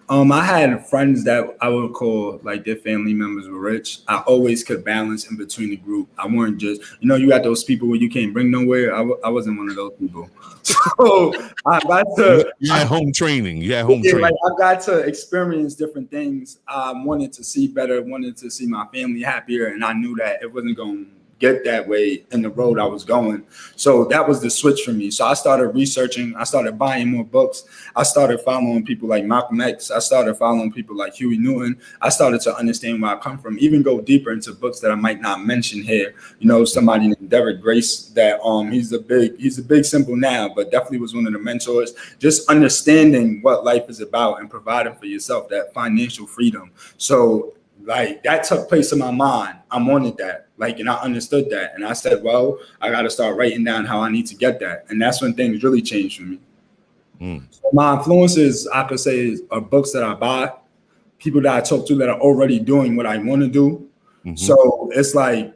I had friends that I would call like their family members were rich. I always could balance in between the group. I weren't just, you got those people where you can't bring nowhere. I wasn't one of those people. So I got to. You had home training. You had home training. Like I got to experience different things. I wanted to see better, wanted to see my family happier, and I knew that it wasn't going to get that way in the road I was going. So that was the switch for me. So I started researching. I started buying more books. I started following people like Malcolm X. I started following people like Huey Newton. I started to understand where I come from, even go deeper into books that I might not mention here. Somebody named Derek Grace, that he's a big symbol now, but definitely was one of the mentors. Just understanding what life is about and providing for yourself, that financial freedom. So like that took place in my mind. I wanted that, and I understood that. And I said, well, I got to start writing down how I need to get that. And that's when things really changed for me. So my influences, I could say, are books that I buy, people that I talk to that are already doing what I want to do. So it's like,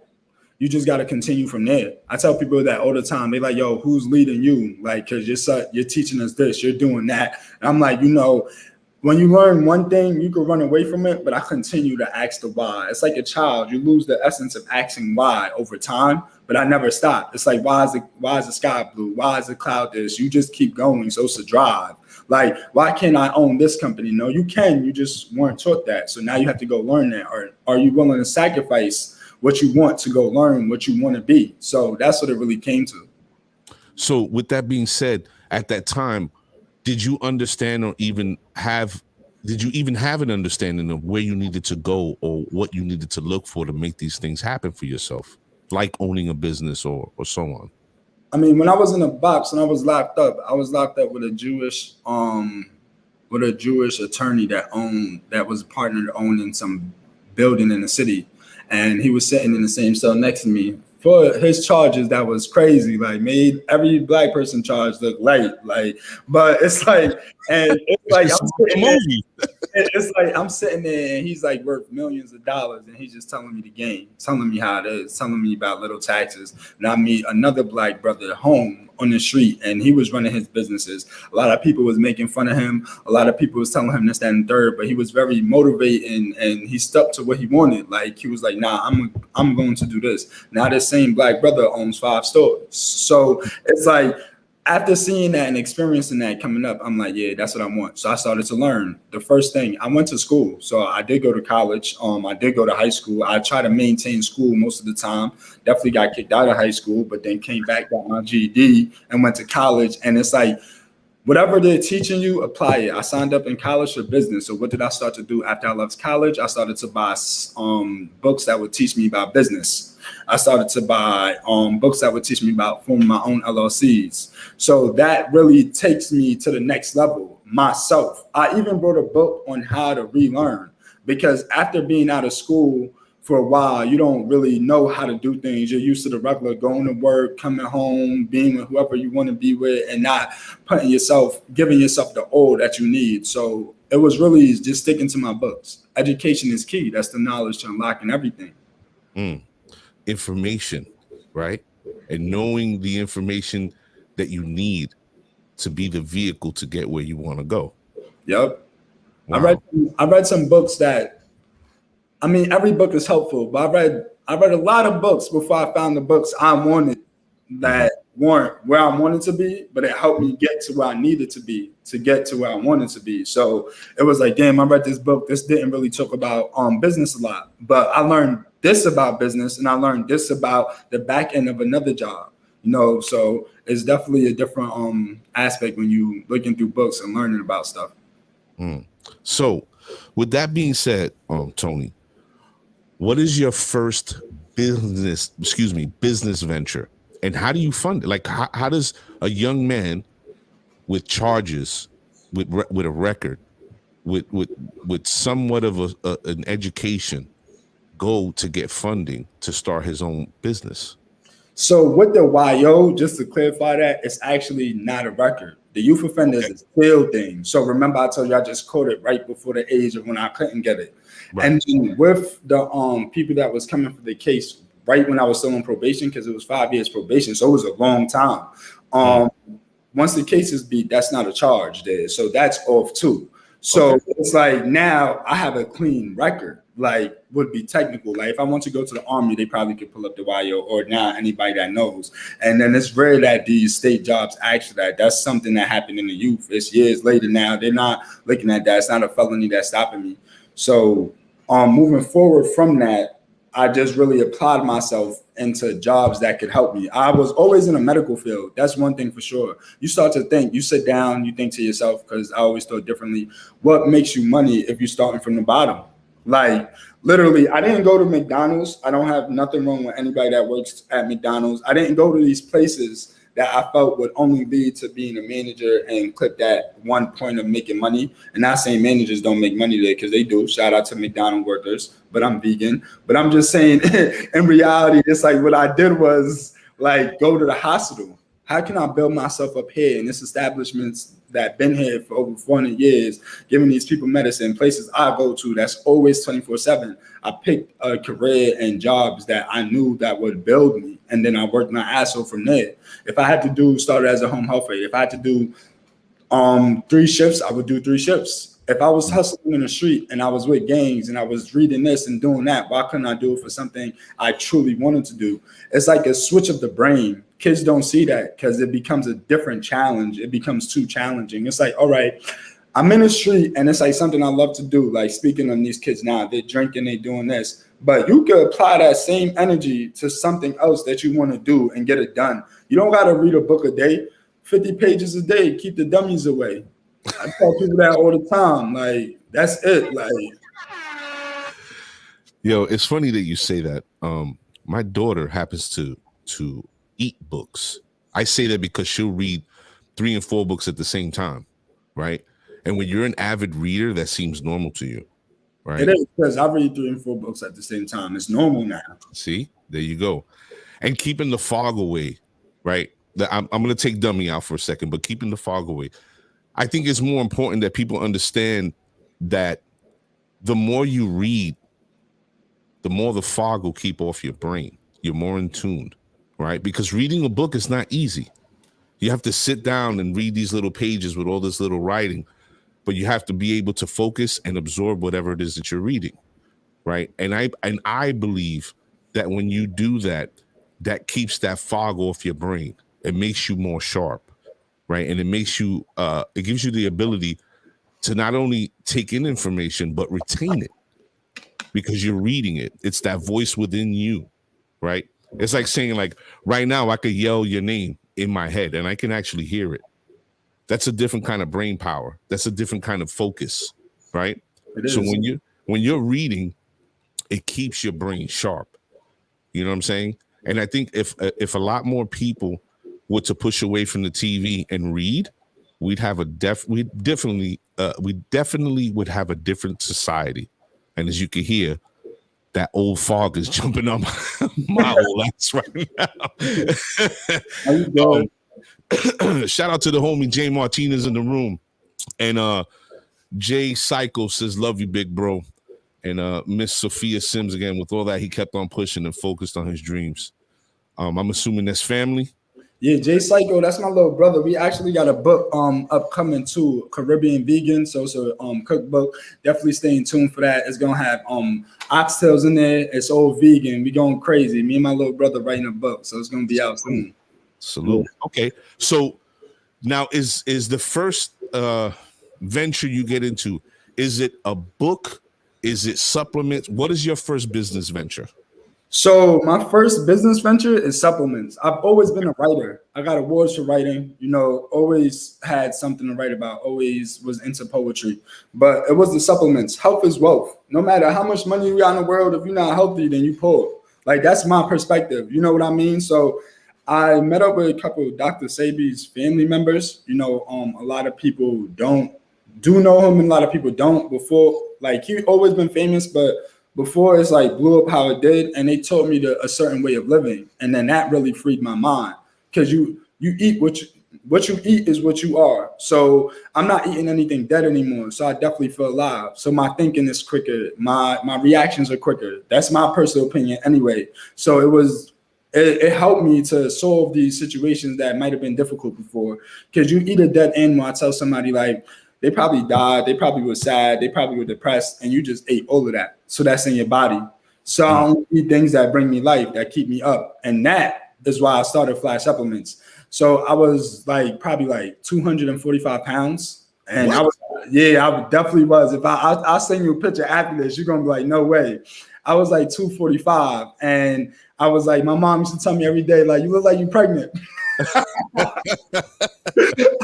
you just got to continue from there. I tell people that all the time. They like, yo, who's leading you? Like, cause you're teaching us this, you're doing that. And I'm like, when you learn one thing, you can run away from it, but I continue to ask the why. It's like a child. You lose the essence of asking why over time, but I never stop. It's like, why is the sky blue? Why is the cloud this? You just keep going. So it's a drive. Like, why can't I own this company? No, you can. You just weren't taught that. So now you have to go learn that. Or are you willing to sacrifice what you want to go learn what you want to be? So that's what it really came to. So with that being said, at that time, did you understand or even have an understanding of where you needed to go or what you needed to look for to make these things happen for yourself, like owning a business or so on? I mean, when I was in a box and I was locked up with a Jewish attorney that was partnered owning some building in the city. And he was sitting in the same cell next to me. For his charges, that was crazy. Like, made every black person charge look light. Like, but it's like, and it's like I'm sitting there, and he's like worth millions of dollars, and he's just telling me the game, telling me how it is, telling me about little taxes. And I meet another black brother at home on the street, and he was running his businesses. A lot of people was making fun of him. A lot of people was telling him this, that, and third, but he was very motivating, and he stuck to what he wanted. Like, he was like, nah, I'm going to do this. Now this same black brother owns 5 stores. So it's like, after seeing that and experiencing that coming up, I'm like, yeah, that's what I want. So I started to learn. The first thing, I went to school. So I did go to college. I did go to high school. I try to maintain school most of the time. Definitely got kicked out of high school, but then came back, got my GED, and went to college. And it's like, whatever they're teaching you, apply it. I signed up in college for business. So what did I start to do after I left college? I started to buy books that would teach me about business. I started to buy books that would teach me about forming my own LLCs. So that really takes me to the next level myself. I even wrote a book on how to relearn, because after being out of school for a while, you don't really know how to do things. You're used to the regular going to work, coming home, being with whoever you want to be with, and not giving yourself the all that you need. So it was really just sticking to my books. Education is key. That's the knowledge to unlocking everything. Information, right? And knowing the information that you need to be the vehicle to get where you want to go. Yep. Wow. I read some books that, I mean, every book is helpful, but I read a lot of books before I found the books I wanted that weren't where I wanted to be, but it helped me get to where I needed to be to get to where I wanted to be. So it was like, damn, I read this book. This didn't really talk about business a lot, but I learned this about business, and I learned this about the back end of another job. So it's definitely a different aspect when you looking through books and learning about stuff. So with that being said, Tony, what is your first business venture, and how do you fund it? Like, how does a young man with charges, with a record, with somewhat of an education, go to get funding to start his own business? So with the YO, just to clarify that, it's actually not a record. The youth offender is a still thing. So remember, I told you I just caught it right before the age of when I couldn't get it. Right. And then with the people that was coming for the case right when I was still on probation, because it was 5 years probation, so it was a long time. Once the case is beat, that's not a charge there, so that's off too. So it's like now I have a clean record. Like would be technical. Like if I want to go to the army, they probably could pull up the YO or now anybody that knows. And then it's rare that these state jobs ask for that. That's something that happened in the youth. It's years later now. They're not looking at that. It's not a felony that's stopping me. So moving forward from that, I just really applied myself into jobs that could help me. I was always in a medical field. That's one thing for sure. You start to think, you sit down, you think to yourself, because I always thought differently, what makes you money if you're starting from the bottom? Like literally, I didn't go to McDonald's. I don't have nothing wrong with anybody that works at McDonald's. I didn't go to these places that I felt would only lead to being a manager and click that one point of making money. And not saying managers don't make money there, because they do. Shout out to McDonald's workers, but I'm vegan. But I'm just saying in reality, it's like what I did was like go to the hospital. How can I build myself up here in this establishments that been here for over 400 years, giving these people medicine, places I go to that's always 24/7. I picked a career and jobs that I knew that would build me, and then I worked my ass off from there. If I had to start as a home health aide, if I had to do 3 shifts, I would do 3 shifts. If I was hustling in the street and I was with gangs and I was reading this and doing that, why couldn't I do it for something I truly wanted to do? It's like a switch of the brain. Kids don't see that because it becomes a different challenge. It becomes too challenging. It's like, all right, I'm in the street and it's like something I love to do. Like speaking on these kids now, they're drinking, they're doing this. But you could apply that same energy to something else that you want to do and get it done. You don't got to read a book a day, 50 pages a day, keep the dummies away. I tell people that all the time. Like, that's it. Like, yo, it's funny that you say that. My daughter happens to eat books. I say that because she'll read 3 and 4 books at the same time, right? And when you're an avid reader, that seems normal to you, right? It is, because I read 3 and 4 books at the same time. It's normal now. See, there you go. And keeping the fog away, right? I'm going to take dummy out for a second, but keeping the fog away. I think it's more important that people understand that the more you read, the more the fog will keep off your brain. You're more in tune, right? Because reading a book is not easy. You have to sit down and read these little pages with all this little writing, but you have to be able to focus and absorb whatever it is that you're reading, right? And I believe that when you do that, that keeps that fog off your brain. It makes you more sharp. Right. And it makes you it gives you the ability to not only take in information, but retain it because you're reading it. It's that voice within you. Right. It's like saying, like, right now I could yell your name in my head and I can actually hear it. That's a different kind of brain power. That's a different kind of focus. Right. So when you're reading, it keeps your brain sharp. You know what I'm saying? And I think if a lot more people were to push away from the TV and read, we definitely would have a different society. And as you can hear, that old fog is jumping on my old ass right now. Shout out to the homie Jay Martinez in the room, and Jay Psycho says, "Love you, big bro." And Miss Sophia Sims again, with all that, he kept on pushing and focused on his dreams. I'm assuming that's family. Yeah, Jay Psycho, that's my little brother. We actually got a book upcoming too, Caribbean Vegan. So it's a cookbook. Definitely stay in tune for that. It's gonna have oxtails in there. It's all vegan. We going crazy. Me and my little brother writing a book, so it's gonna be out soon. Salute. Okay, so now is the first venture you get into? Is it a book? Is it supplements? What is your first business venture? So my first business venture is supplements. I've always been a writer. I got awards for writing, always had something to write about, always was into poetry, but it was the supplements. Health is wealth. No matter how much money you got in the world, if you're not healthy, then you poor. Like, that's my perspective. You know what I mean? So I met up with a couple of Dr. Sebi's family members. A lot of people do know him and a lot of people don't. Before, like, he always been famous, but before it's like blew up how it did, and they taught me a certain way of living, and then that really freed my mind, because you eat what what you eat is what you are. So I'm not eating anything dead anymore. So I definitely feel alive. So my thinking is quicker. My reactions are quicker. That's my personal opinion anyway. So it helped me to solve these situations that might have been difficult before. Because you eat a dead animal, I tell somebody like, they probably died, they probably were sad, they probably were depressed, and you just ate all of that. So that's in your body. So I only eat things that bring me life, that keep me up. And that is why I started Flash Supplements. So I was like probably like 245 pounds. And What? I definitely was. If I'll send you a picture after this, you're gonna be like, no way. I was like 245. And I was like, my mom used to tell me every day, like, you look like you're pregnant.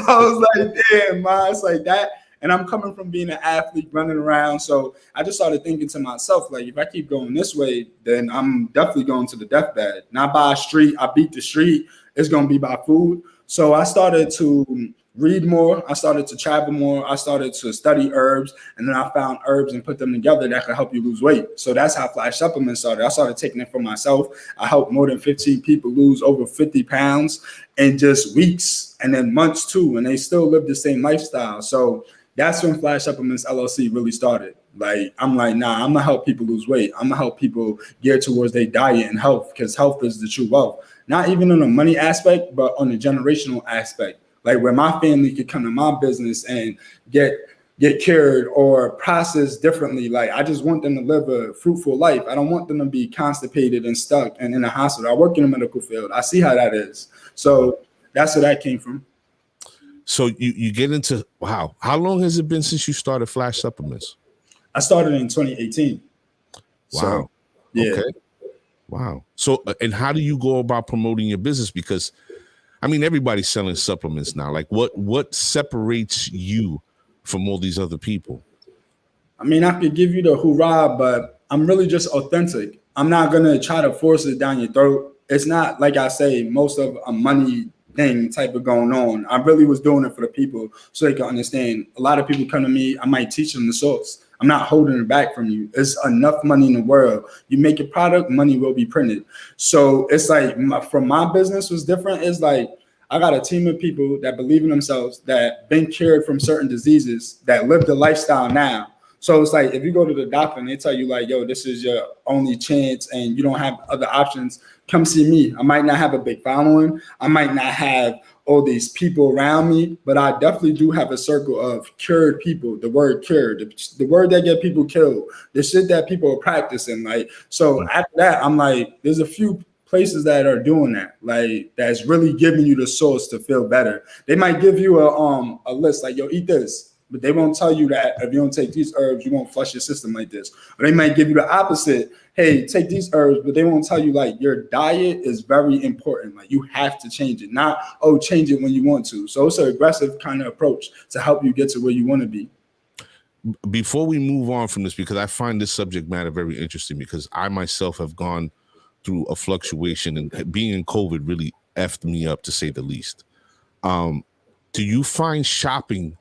I was like, damn, ma, it's like that. And I'm coming from being an athlete running around. So I just started thinking to myself, like, if I keep going this way, then I'm definitely going to the deathbed. Not by a street. I beat the street. It's going to be by food. So I started to read more. I started to travel more. I started to study herbs. And then I found herbs and put them together that could help you lose weight. So that's how Flash Supplements started. I started taking it for myself. I helped more than 15 people lose over 50 pounds in just weeks and then months too. And they still live the same lifestyle. So that's when Flash Supplements LLC really started. Like, I'm like, nah, I'm gonna help people lose weight. I'm gonna help people gear towards their diet and health, because health is the true wealth. Not even on the money aspect, but on the generational aspect. Like where my family could come to my business and get cured or processed differently. Like I just want them to live a fruitful life. I don't want them to be constipated and stuck and in a hospital. I work in the medical field. I see how that is. So that's where that came from. So you get into, wow. How long has it been since you started Flash Supplements? I started in 2018. Wow. So, yeah. Okay. Wow. So, and how do you go about promoting your business? Because, I mean, everybody's selling supplements now. Like, what separates you from all these other people? I mean, I could give you the hoorah, but I'm really just authentic. I'm not going to try to force it down your throat. It's not, like I say, most of a money thing type of going on. I really was doing it for the people so they can understand. A lot of people come to me, I might teach them the source. I'm not holding it back from you. There's enough money in the world. You make a product, money will be printed. So it's like, from my business was different. It's like, I got a team of people that believe in themselves, that been cured from certain diseases, that live the lifestyle now. So it's like, if you go to the doctor and they tell you like, yo, this is your only chance and you don't have other options, come see me. I might not have a big following. I might not have all these people around me, but I definitely do have a circle of cured people. The word cured, the word that get people killed, the shit that people are practicing. Like, so after that, I'm like, there's a few places that are doing that, like that's really giving you the source to feel better. They might give you a list like, yo, eat this. But they won't tell you that if you don't take these herbs, you won't flush your system like this. Or they might give you the opposite. Hey, take these herbs, but they won't tell you like your diet is very important. Like you have to change it, not, oh, change it when you want to. So it's an aggressive kind of approach to help you get to where you want to be. Before we move on from this, because I find this subject matter very interesting, because I myself have gone through a fluctuation, and being in COVID really effed me up, to say the least. Do you find shopping,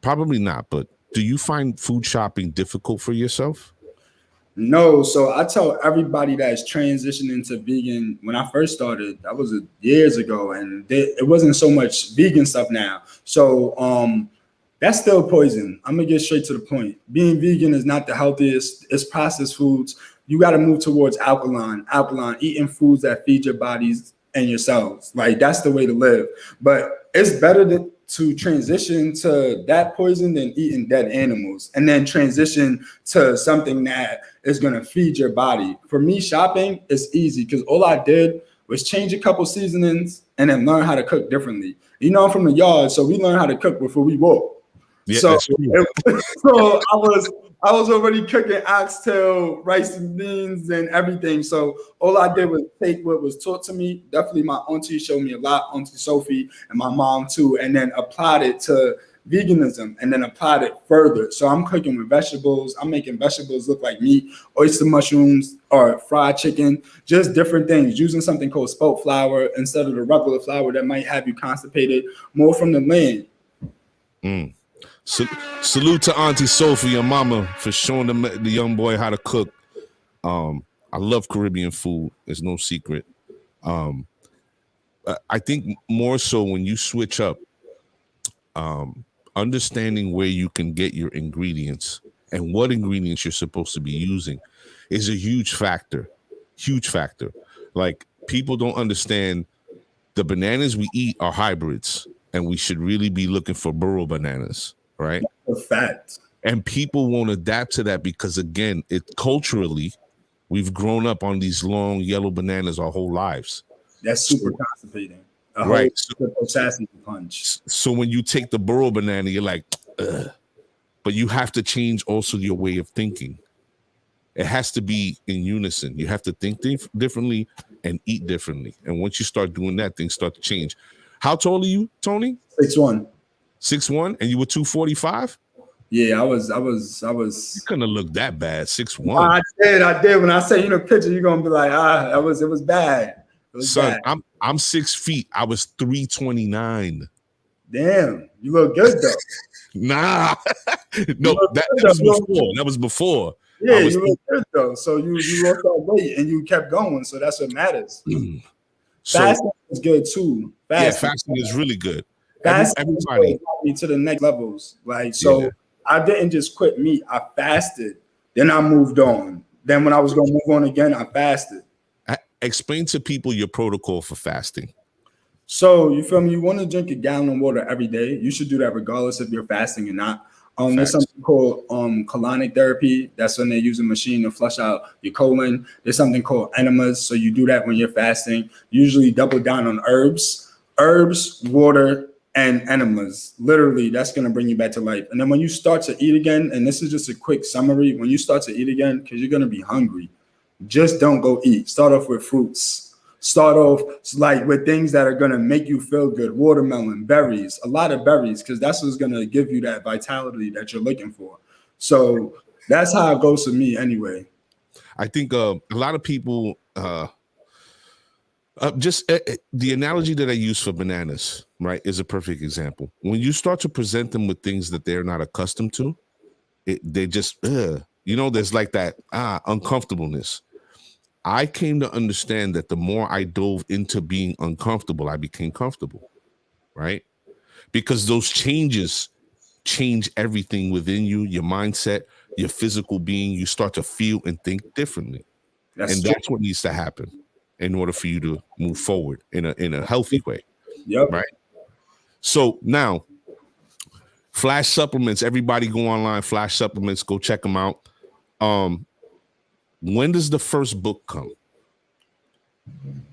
probably not, but do you find food shopping difficult for yourself? No. So I tell everybody that's transitioning to vegan, when I first started, that was years ago, and it wasn't so much vegan stuff now. So that's still poison. I'm gonna get straight to the point. Being vegan is not the healthiest. It's processed foods. You got to move towards alkaline, eating foods that feed your bodies and your cells. Like that's the way to live. But it's better to transition to that poison than eating dead animals, and then transition to something that is going to feed your body. For me, shopping is easy because all I did was change a couple seasonings and then learn how to cook differently. You know, I'm from the yard, so we learn how to cook before we walk. Yeah, so, so I was already cooking oxtail, rice and beans and everything. So all I did was take what was taught to me. Definitely my auntie showed me a lot, Auntie Sophie, and my mom too, and then applied it to veganism and then applied it further. So I'm cooking with vegetables. I'm making vegetables look like meat, oyster mushrooms or fried chicken, just different things, using something called spelt flour instead of the regular flour that might have you constipated, more from the land. Salute to Auntie Sophie and Mama for showing the young boy how to cook. I love Caribbean food. It's no secret. I think more so when you switch up, understanding where you can get your ingredients and what ingredients you're supposed to be using is a huge factor. Huge factor. Like people don't understand the bananas we eat are hybrids, and we should really be looking for burro bananas, right? That's a fact. And people won't adapt to that because, again, it culturally, we've grown up on these long yellow bananas our whole lives. That's super constipating. Right. Potassium punch. So when you take the burro banana, you're like, ugh. But you have to change also your way of thinking. It has to be in unison. You have to think differently and eat differently. And once you start doing that, things start to change. How tall are you, Tony? 6'1". 6'1", and you were 245? Yeah, I was. You couldn't look that bad. 6'1". I did. When I say you the picture, you're gonna be like, it was bad. It was Son, bad. I'm 6 feet. I was 329. Damn, you look good though. Nah. No, that was before. That was before. Yeah, you look good though. So you lost that weight and you kept going. So that's what matters. Fasting is good too. Fasting is really good. Everybody to the next levels. Like so, I didn't just quit meat. I fasted. Then I moved on. Then when I was gonna move on again, I fasted. Explain to people your protocol for fasting. So you feel me? You want to drink a gallon of water every day. You should do that regardless if you're fasting or not. There's something called colonic therapy. That's when they use a machine to flush out your colon. There's something called enemas. So you do that when you're fasting. Usually double down on herbs, water, and enemas. Literally, that's going to bring you back to life. And then when you start to eat again, and this is just a quick summary, when you start to eat again, because you're going to be hungry, just don't go eat. Start off with fruits. Start off like with things that are going to make you feel good. Watermelon, berries, a lot of berries, because that's what's going to give you that vitality that you're looking for. So that's how it goes for me anyway. I think a lot of people, the analogy that I use for bananas, right, is a perfect example. When you start to present them with things that they're not accustomed to, they just, there's like that uncomfortableness. I came to understand that the more I dove into being uncomfortable, I became comfortable, right? Because those changes change everything within you, your mindset, your physical being. You start to feel and think differently. That's what needs to happen in order for you to move forward in a healthy way. Yep. Right. So now, Flash supplements, everybody go online, Flash supplements, go check them out. When does the first book come?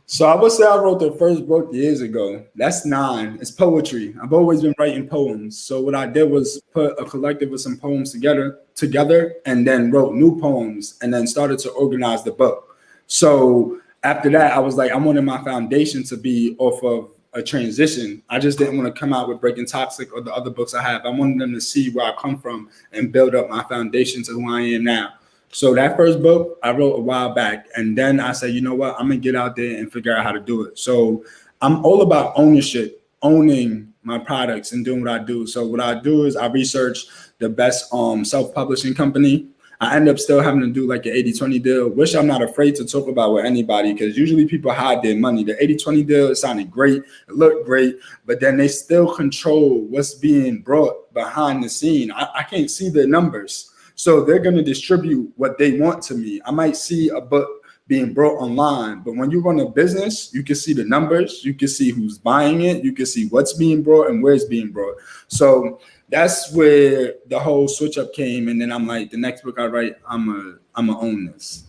So I would say I wrote the first book years ago. That's 9. It's poetry. I've always been writing poems. So what I did was put a collective of some poems together, and then wrote new poems and then started to organize the book. So after that, I was like, I wanted my foundation to be off of a transition. I just didn't want to come out with Breaking Toxic or the other books I have. I wanted them to see where I come from and build up my foundation to who I am now. So that first book I wrote a while back, and then I said, you know what, I'm gonna get out there and figure out how to do it. So I'm all about ownership, owning my products and doing what I do. So what I do is I research the best self-publishing company. I end up still having to do like an 80-20 deal, which I'm not afraid to talk about with anybody, because usually people hide their money. The 80-20 deal, it sounded great, it looked great, but then they still control what's being brought behind the scene. I can't see the numbers. So they're going to distribute what they want to me. I might see a book being brought online, but when you run a business, you can see the numbers, you can see who's buying it, you can see what's being brought and where it's being brought. So that's where the whole switch up came. And then I'm like, the next book I write, I'm gonna own this.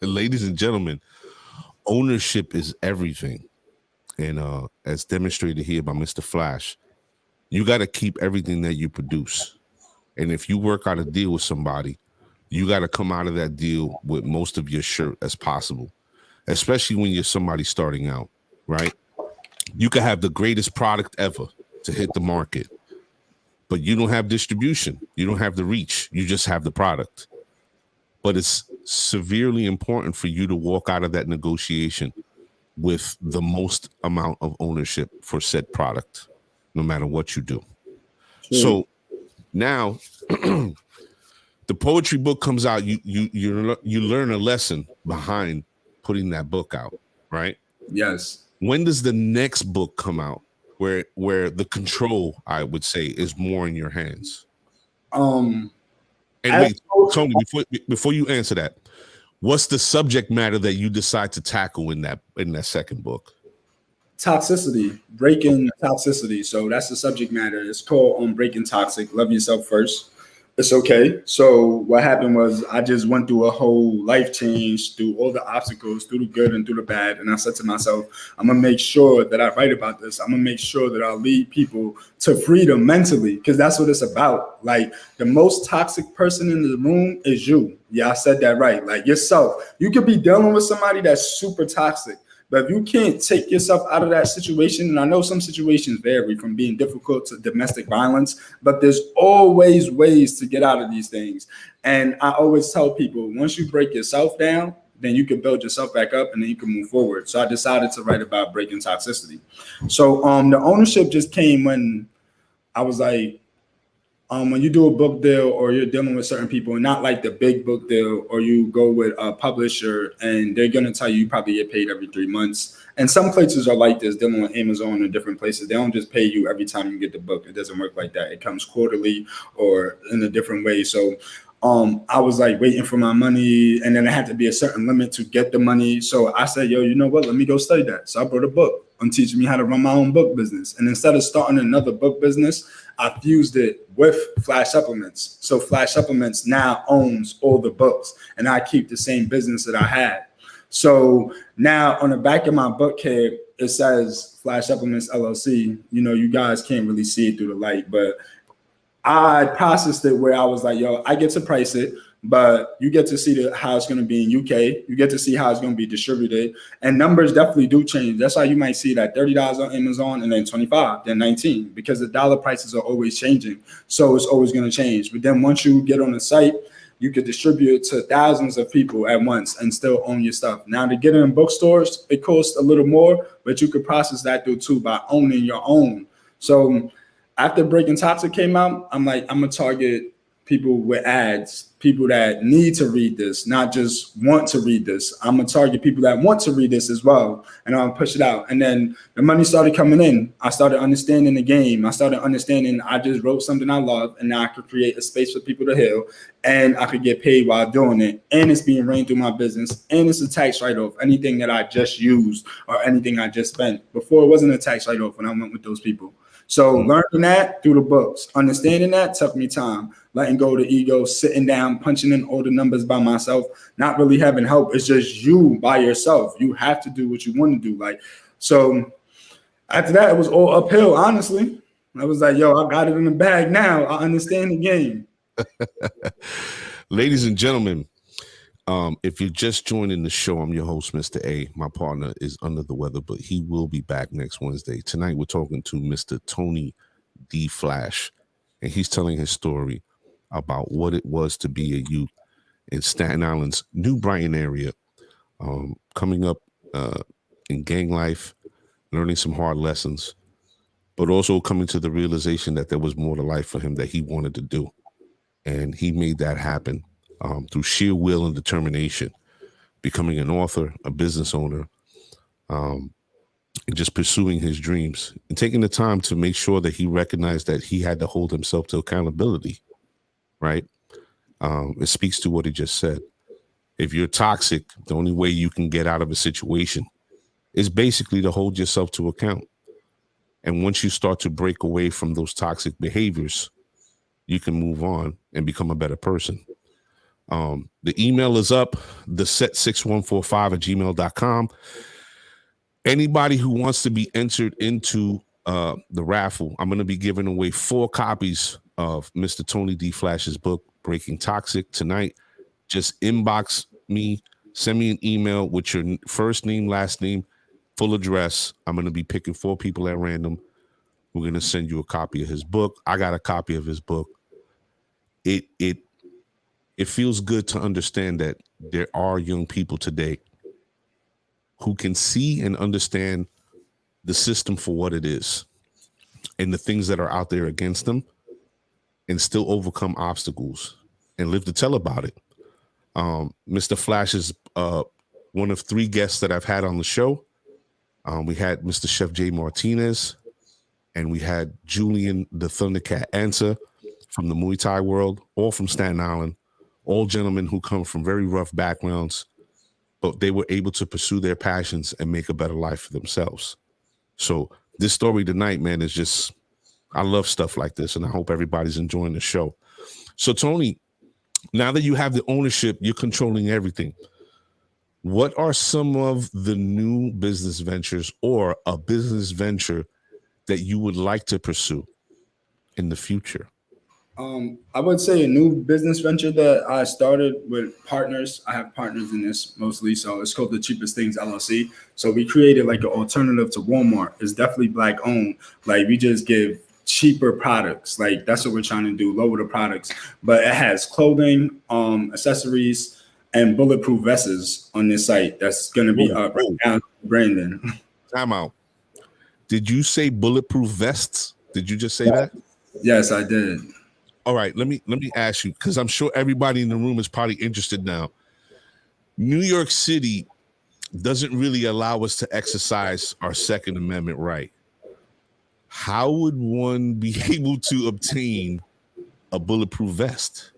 Ladies and gentlemen, ownership is everything. And as demonstrated here by Mr. Flash, you got to keep everything that you produce. And if you work out a deal with somebody, you got to come out of that deal with most of your shirt as possible, especially when you're somebody starting out, right? You can have the greatest product ever to hit the market, but you don't have distribution. You don't have the reach. You just have the product. But it's severely important for you to walk out of that negotiation with the most amount of ownership for said product, no matter what you do. Sure. So now the poetry book comes out, you learn a lesson behind putting that book out, right? Yes. when does the next book come out where the control, I would say, is more in your hands? And wait, Tony, before you answer that, what's the subject matter that you decide to tackle in that second book? Toxicity, breaking toxicity. So that's the subject matter. It's called Breaking Toxic. Love yourself first. It's okay. So what happened was I just went through a whole life change through all the obstacles, through the good and through the bad. And I said to myself, I'm going to make sure that I write about this. I'm going to make sure that I lead people to freedom mentally, because that's what it's about. Like, the most toxic person in the room is you. Yeah, I said that right. Like, yourself. You could be dealing with somebody that's super toxic. But if you can't take yourself out of that situation, and I know some situations vary from being difficult to domestic violence, but there's always ways to get out of these things. And I always tell people, once you break yourself down, then you can build yourself back up and then you can move forward. So I decided to write about breaking toxicity. So the ownership just came when I was like, when you do a book deal or you're dealing with certain people, not like the big book deal, or you go with a publisher and they're going to tell you probably get paid every 3 months. And some places are like this, dealing with Amazon and different places. They don't just pay you every time you get the book. It doesn't work like that. It comes quarterly or in a different way. So I was like waiting for my money, and then it had to be a certain limit to get the money. So I said, yo, you know what? Let me go study that. So I brought a book on teaching me how to run my own book business. And instead of starting another book business, I fused it with Flash Supplements. So Flash Supplements now owns all the books, and I keep the same business that I had. So now on the back of my book here, it says Flash Supplements LLC. You know, you guys can't really see it through the light, but I processed it where I was like, yo, I get to price it, but you get to see how it's going to be in UK. You get to see how it's going to be distributed. And numbers definitely do change. That's why you might see that $30 on Amazon and then 25, then 19, because the dollar prices are always changing. So it's always going to change. But then once you get on the site, you could distribute it to thousands of people at once and still own your stuff. Now, to get it in bookstores, it costs a little more, but you could process that through too by owning your own. So after Breaking Toxic came out, I'm like, I'm going to target people with ads, people that need to read this, not just want to read this. I'm going to target people that want to read this as well, and I'm going to push it out. And then the money started coming in. I started understanding the game. I started understanding I just wrote something I love, and now I could create a space for people to heal, and I could get paid while doing it. And it's being ran through my business, and it's a tax write-off, anything that I just used or anything I just spent. Before, it wasn't a tax write-off when I went with those people. So learning that through the books, understanding that took me time, letting go of the ego, sitting down, punching in all the numbers by myself, not really having help. It's just you by yourself. You have to do what you want to do. Like, so after that, it was all uphill, honestly. I was like, yo, I got it in the bag now. I understand the game. Ladies and gentlemen, if you're just joining the show, I'm your host, Mr. A. My partner is under the weather, but he will be back next Wednesday. Tonight, we're talking to Mr. Tony D. Flash, and he's telling his story about what it was to be a youth in Staten Island's New Brighton area, coming up in gang life, learning some hard lessons, but also coming to the realization that there was more to life for him that he wanted to do. And he made that happen. Through sheer will and determination, becoming an author, a business owner, and just pursuing his dreams and taking the time to make sure that he recognized that he had to hold himself to accountability, right? It speaks to what he just said. If you're toxic, the only way you can get out of a situation is basically to hold yourself to account. And once you start to break away from those toxic behaviors, you can move on and become a better person. The email is up, theset6145@gmail.com. Anybody who wants to be entered into the raffle, I'm going to be giving away 4 copies of Mr. Tony D. Flash's book, Breaking Toxic, tonight. Just inbox me, send me an email with your first name, last name, full address. I'm going to be picking 4 people at random. We're going to send you a copy of his book. I got a copy of his book. It feels good to understand that there are young people today who can see and understand the system for what it is and the things that are out there against them and still overcome obstacles and live to tell about it. Mr. Flash is one of 3 guests that I've had on the show. We had Mr. Chef Jay Martinez, and we had Julian the Thundercat Answer from the Muay Thai world, all from Staten Island, all gentlemen who come from very rough backgrounds, but they were able to pursue their passions and make a better life for themselves. So this story tonight, man, is just, I love stuff like this, and I hope everybody's enjoying the show. So Tony, now that you have the ownership, you're controlling everything. What are some of the new business ventures or a business venture that you would like to pursue in the future? I would say a new business venture that I started with partners. I have partners in this mostly. So it's called The Cheapest Things LLC. So we created like an alternative to Walmart. It's definitely Black owned. Like we just give cheaper products. Like that's what we're trying to do, lower the products. But it has clothing, accessories, and bulletproof vests on this site. That's going to be up right now, Brandon. Time out. Did you say bulletproof vests? Did you just say that? Yes, I did. All right, let me ask you, because I'm sure everybody in the room is probably interested now. New York City doesn't really allow us to exercise our Second Amendment right. How would one be able to obtain a bulletproof vest?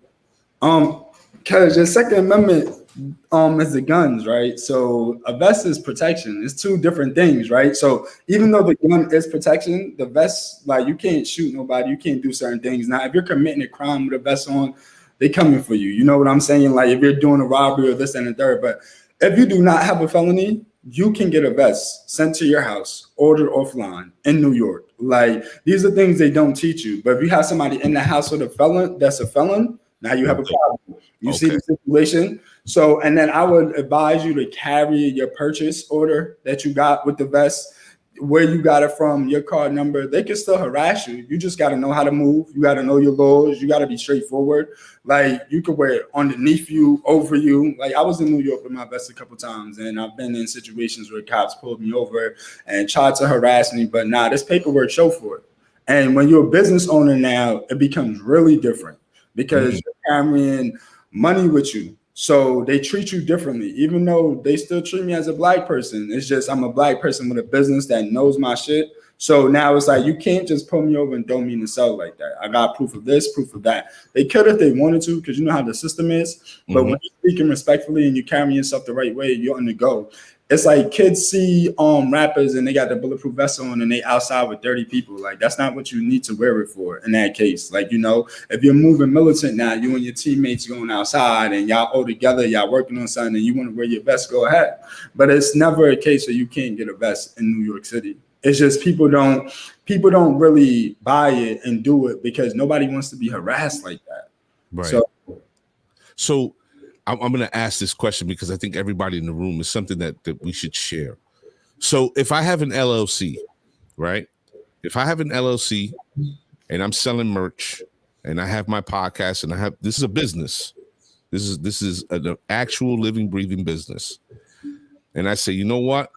Because your Second Amendment is the guns, right? So a vest is protection. It's two different things, right? So even though the gun is protection, the vest, like you can't shoot nobody, you can't do certain things. Now, if you're committing a crime with a vest on, they coming for you. You know what I'm saying? Like if you're doing a robbery or this and the third. But if you do not have a felony, you can get a vest sent to your house, ordered offline in New York. Like these are things they don't teach you. But if you have somebody in the house with a felon, that's a felon, now you have a problem. You see the situation. So, and then I would advise you to carry your purchase order that you got with the vest, where you got it from, your card number. They can still harass you. You just got to know how to move. You got to know your laws. You got to be straightforward. Like you could wear it underneath you, over you. Like I was in New York with my vest a couple times, and I've been in situations where cops pulled me over and tried to harass me. But nah, this paperwork show for it. And when you're a business owner now, it becomes really different because you're carrying money with you. So they treat you differently, even though they still treat me as a Black person. It's just I'm a Black person with a business that knows my shit. So now it's like you can't just pull me over and throw me in the cell like that. I got proof of this, proof of that. They could if they wanted to, because you know how the system is. But when you're speaking respectfully and you carry yourself the right way, you're on the go. It's like kids see rappers and they got the bulletproof vest on and they outside with 30 people. Like that's not what you need to wear it for in that case. Like, you know, if you're moving militant now, you and your teammates going outside and y'all all together, y'all working on something and you want to wear your vest, go ahead. But it's never a case where you can't get a vest in New York City. It's just people don't really buy it and do it because nobody wants to be harassed like that. Right. So I'm going to ask this question because I think everybody in the room is something that we should share. So if I have an LLC, right? If I have an LLC and I'm selling merch and I have my podcast and this is a business. This is an actual living, breathing business. And I say, you know what?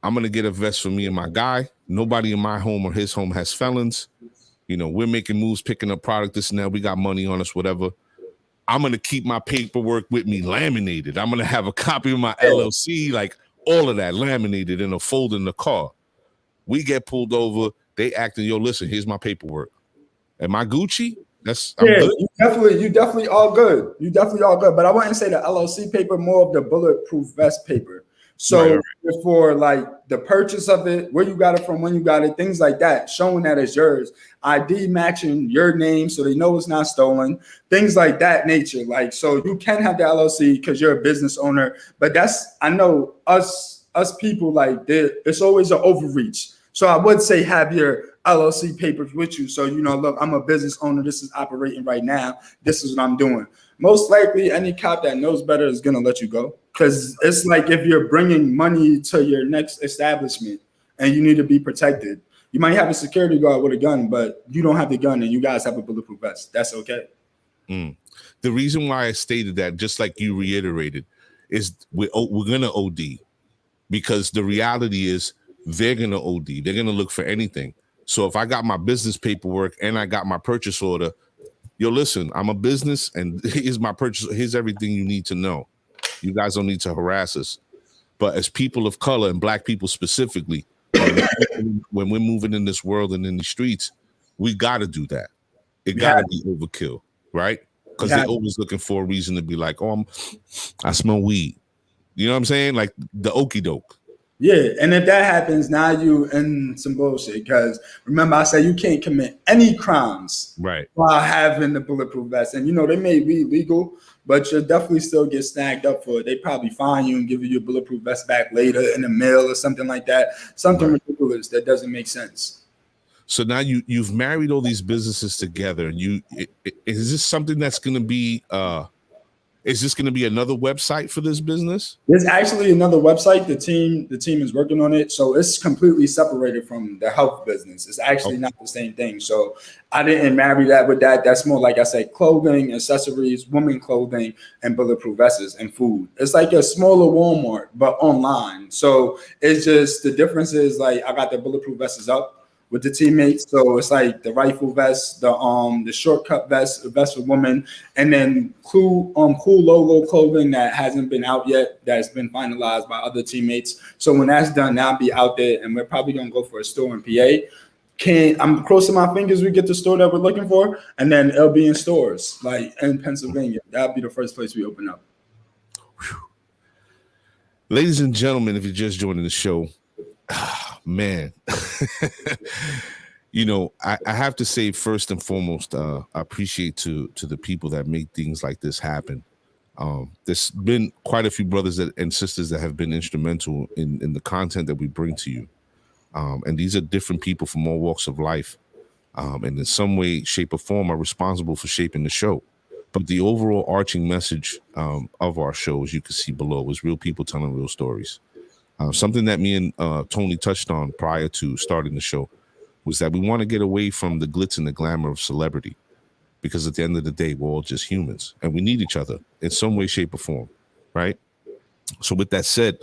I'm going to get a vest for me and my guy. Nobody in my home or his home has felons. You know, we're making moves, picking up product, this and that. We got money on us, whatever. I'm going to keep my paperwork with me laminated. I'm going to have a copy of my LLC, like all of that laminated in a folder in the car. We get pulled over. They acting, yo, listen, here's my paperwork. Am I Gucci? I'm good. You definitely all good. You definitely all good. But I wouldn't say the LLC paper, more of the bulletproof vest paper. So right. For like the purchase of it, where you got it from, when you got it, things like that, showing that it's yours, ID matching your name so they know it's not stolen, things like that nature. Like, so you can have the LLC because you're a business owner, but I know us people, like it's always an overreach. So I would say have your LLC papers with you. So, you know, look, I'm a business owner. This is operating right now. This is what I'm doing. Most likely any cop that knows better is going to let you go. Because it's like if you're bringing money to your next establishment and you need to be protected, you might have a security guard with a gun, but you don't have the gun and you guys have a bulletproof vest. That's okay. The reason why I stated that, just like you reiterated, is we're going to OD because the reality is they're going to OD. They're going to look for anything. So if I got my business paperwork and I got my purchase order, yo, listen, I'm a business and here's my purchase. Here's everything you need to know. You guys don't need to harass us. But as people of color and black people specifically, when we're moving in this world and in the streets, we got to do that. It got to be overkill, right? Because they're always looking for a reason to be like, oh, I smell weed. You know what I'm saying? Like the okie doke. Yeah, and if that happens, now you in some bullshit. Because remember, I said you can't commit any crimes while having the bulletproof vest. And they may be legal, but you'll definitely still get snagged up for it. They probably fine you and give you your bulletproof vest back later in the mail or something like that. Something ridiculous that doesn't make sense. So now you've married all these businesses together, and is this something that's going to be? Is this going to be another website for this business? There's actually another website. The team is working on it, so it's completely separated from the health business. It's actually not the same thing. So I didn't marry that with that. That's more like I said, clothing, accessories, women clothing, and bulletproof vests and food. It's like a smaller Walmart, but online. So it's just the difference is like I got the bulletproof vests up with the teammates, so it's like the rifle vest, the shortcut vest, the vest for women, and then cool logo clothing that hasn't been out yet, that's been finalized by other teammates. So when that's done, I'll be out there, and we're probably gonna go for a store in PA. I'm crossing my fingers we get the store that we're looking for, and then it'll be in stores like in Pennsylvania. That'll be the first place we open up. Whew. Ladies and gentlemen, if you're just joining the show, man, I have to say first and foremost, I appreciate to the people that make things like this happen. There's been quite a few brothers and sisters that have been instrumental in the content that we bring to you. And these are different people from all walks of life. And in some way, shape, or form are responsible for shaping the show. But the overall arching message of our show, as you can see below, is real people telling real stories. Something that me and Tony touched on prior to starting the show was that we want to get away from the glitz and the glamour of celebrity, because at the end of the day, we're all just humans and we need each other in some way, shape, or form, right? So with that said,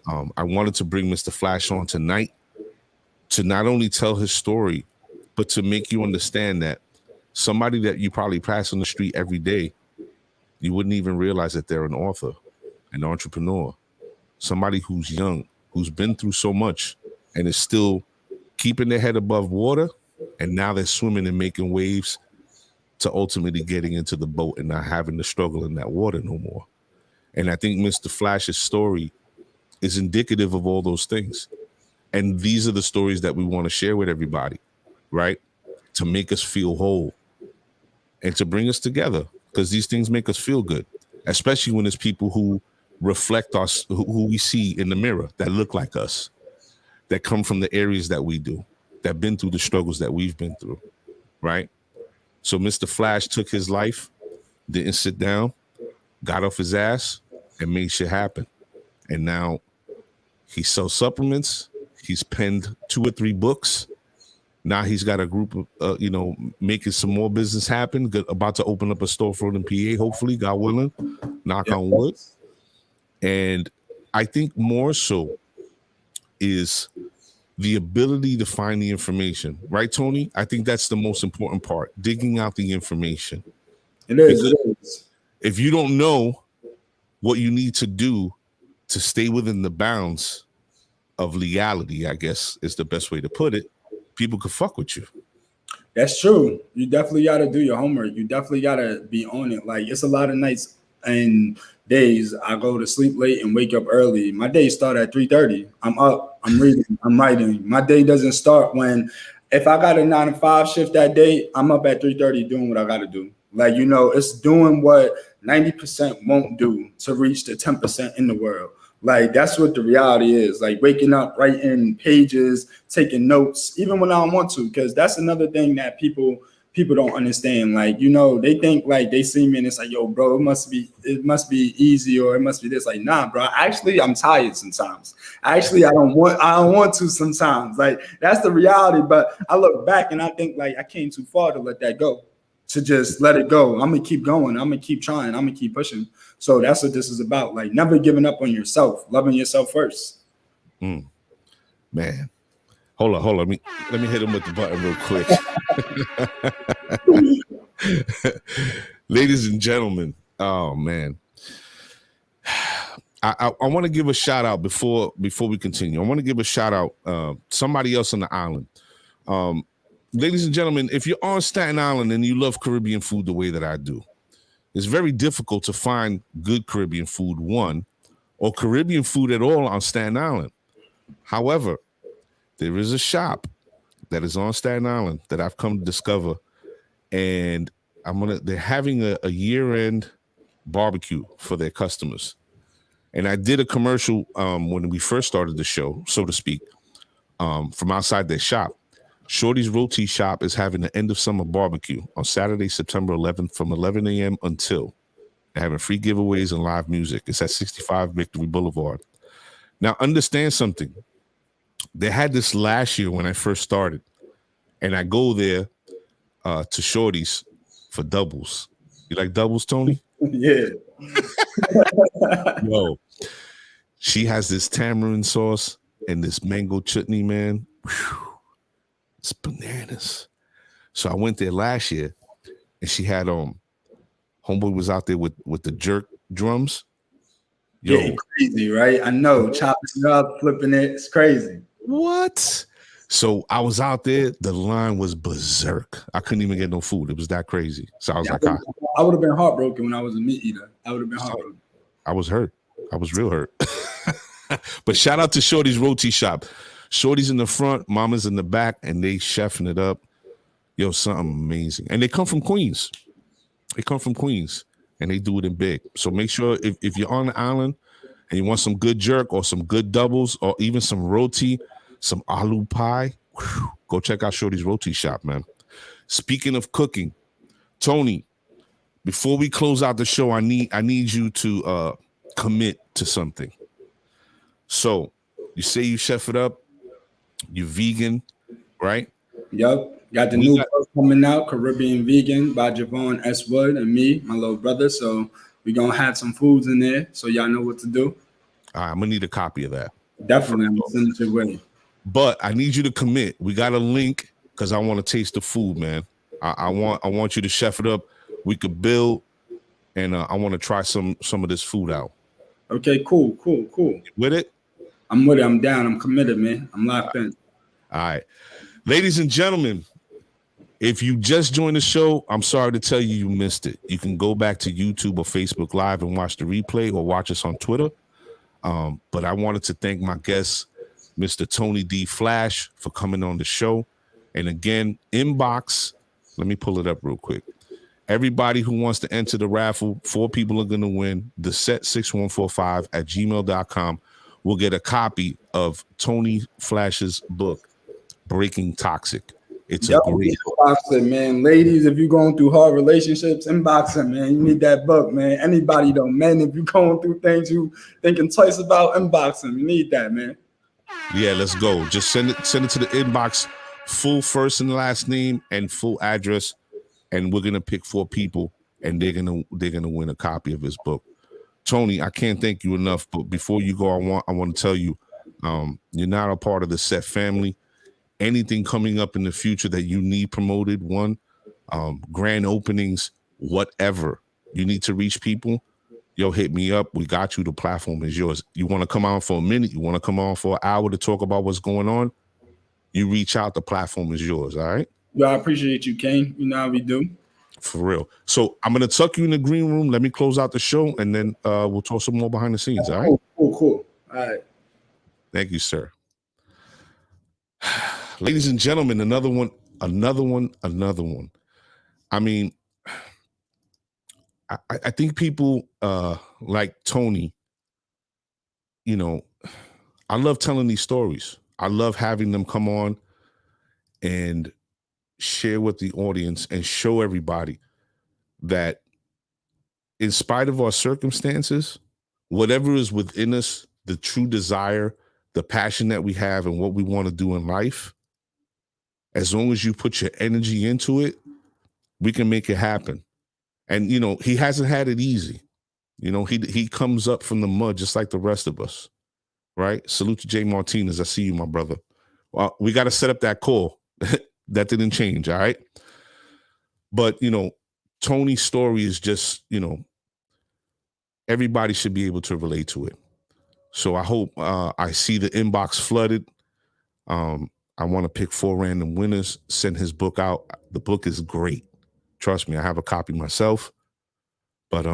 I wanted to bring Mr. Flash on tonight to not only tell his story, but to make you understand that somebody that you probably pass on the street every day, you wouldn't even realize that they're an author, an entrepreneur, somebody who's young, who's been through so much and is still keeping their head above water. And now they're swimming and making waves to ultimately getting into the boat and not having to struggle in that water no more. And I think Mr. Flash's story is indicative of all those things. And these are the stories that we want to share with everybody, right? To make us feel whole and to bring us together, because these things make us feel good, especially when it's people who reflect us, who we see in the mirror, that look like us, that come from the areas that we do, that been through the struggles that we've been through, right? So Mr. Flash took his life, didn't sit down, got off his ass, and made shit happen. And now he sells supplements. He's penned 2 or 3 books. Now he's got a group of, making some more business happen, about to open up a storefront in PA, hopefully, God willing, knock on wood. And I think more so is the ability to find the information, right, Tony? I think that's the most important part, digging out the information. It is. If you don't know what you need to do to stay within the bounds of legality, I guess is the best way to put it, people could fuck with you. That's true. You definitely got to do your homework. You definitely got to be on it. Like, it's a lot of nights and days I go to sleep late and wake up early. My days start at 3:30. I'm up, I'm reading, I'm writing. My day doesn't start if I got a 9 to 5 shift that day, I'm up at 3:30 doing what I got to do. Like, it's doing what 90% won't do to reach the 10% in the world. Like, that's what the reality is. Like, waking up, writing pages, taking notes, even when I don't want to, because that's another thing that people don't understand. Like, they think like they see me and it's like, yo, bro, it must be easy, or it must be this. Like, nah, bro. Actually, I'm tired sometimes. Actually, I don't want to sometimes. Like, that's the reality. But I look back and I think like I came too far to let that go. To just let it go. I'm gonna keep going. I'm gonna keep trying. I'm gonna keep pushing. So that's what this is about. Like, never giving up on yourself, loving yourself first. Man, hold on. Let me hit him with the button real quick. Ladies and gentlemen, oh man, I want to give a shout out before we continue. I want to give a shout out somebody else on the island. Ladies and gentlemen, if you're on Staten Island and you love Caribbean food the way that I do, it's very difficult to find good Caribbean food, one, or Caribbean food at all on Staten Island. However, there is a shop that is on Staten Island that I've come to discover, and they're having a year-end barbecue for their customers. And I did a commercial when we first started the show, so to speak, from outside their shop. Shorty's Roti Shop is having an end of summer barbecue on Saturday, September 11th from 11 a.m. until. They're having free giveaways and live music. It's at 65 Victory Boulevard. Now, understand something. They had this last year when I first started, and I go there to Shorty's for doubles. You like doubles, Tony? Yeah. Yo, she has this tamarind sauce and this mango chutney, man. Whew. It's bananas. So I went there last year, and she had homeboy was out there with the jerk drums. Yo, yeah, crazy, right? I know, chopping it up, flipping it. It's crazy. What? So I was out there. The line was berserk. I couldn't even get no food. It was that crazy. So I was like, I would have been heartbroken when I was a meat eater. I would have been heartbroken. I was hurt. I was real hurt. But shout out to Shorty's Roti Shop. Shorty's in the front, Mama's in the back, and they chefing it up. Yo, something amazing. And they come from Queens. And they do it in big. So make sure if you're on the island and you want some good jerk or some good doubles or even some roti, some aloo pie, go check out Shorty's Roti Shop, man. Speaking of cooking, Tony, before we close out the show, I need you to commit to something. So you say you chef it up, you're vegan, right? Yep. Got the new book coming out, Caribbean Vegan by Javon S. Wood and me, my little brother. So we're going to have some foods in there so y'all know what to do. All right, I'm going to need a copy of that. Definitely. I'm going to send it your way. But I need you to commit. We got a link because I want to taste the food, man. I want you to chef it up. We could build, and I want to try some of this food out. Okay, cool. You with it? I'm with it. I'm down. I'm committed, man. I'm locked in. All right. Ladies and gentlemen, if you just joined the show, I'm sorry to tell you missed it. You can go back to YouTube or Facebook Live and watch the replay or watch us on Twitter. But I wanted to thank my guest, Mr. Tony D. Flash, for coming on the show. And again, inbox, let me pull it up real quick. Everybody who wants to enter the raffle, 4 people are going to win. The set6145@gmail.com will get a copy of Tony Flash's book, Breaking Toxic. It's a great inbox it, man. Ladies, if you're going through hard relationships, inbox it, man. You need that book, man. Anybody though, men, if you're going through things you thinking twice about, inbox them. You need that, man. Yeah, let's go. Just send it to the inbox, full first and last name and full address, and we're gonna pick 4 people, and they're gonna win a copy of his book. Tony, I can't thank you enough, but before you go, I want to tell you, you're not a part of the Set family. Anything coming up in the future that you need promoted, grand openings, whatever you need to reach people, yo, hit me up. We got you. The platform is yours. You want to come on for a minute? You want to come on for an hour to talk about what's going on? You reach out. The platform is yours. All right. Yo, I appreciate you, Kane. You know how we do. For real. So I'm gonna tuck you in the green room. Let me close out the show, and then we'll talk some more behind the scenes. All right. Cool. All right. Thank you, sir. Ladies and gentlemen, another one. I mean, I think people like Tony, you know, I love telling these stories. I love having them come on and share with the audience and show everybody that in spite of our circumstances, whatever is within us, the true desire, the passion that we have and what we want to do in life, as long as you put your energy into it, we can make it happen. And, you know, he hasn't had it easy. You know, he comes up from the mud just like the rest of us, right? Salute to Jay Martinez. I see you, my brother. Well, we got to set up that call. That didn't change, all right? But, you know, Tony's story is just, you know, everybody should be able to relate to it. So I hope I see the inbox flooded. I want to pick 4 random winners, send his book out. The book is great. Trust me, I have a copy myself. But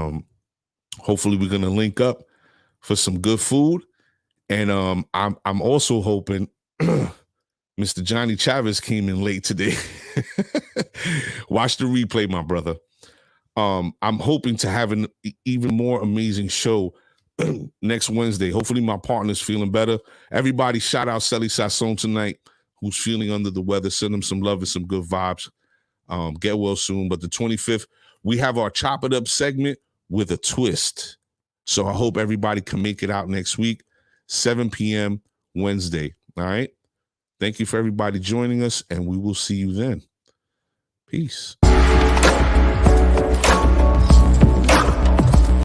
hopefully we're gonna link up for some good food. And I'm also hoping Mr. Johnny Chavez came in late today. Watch the replay, my brother. I'm hoping to have an even more amazing show next Wednesday. Hopefully my partner's feeling better. Everybody shout out Sally Sasson tonight, who's feeling under the weather. Send him some love and some good vibes. Get well soon. But the 25th, we have our Chop It Up segment with a twist. So I hope everybody can make it out next week, 7 p.m. Wednesday. All right. Thank you for everybody joining us, and we will see you then. Peace.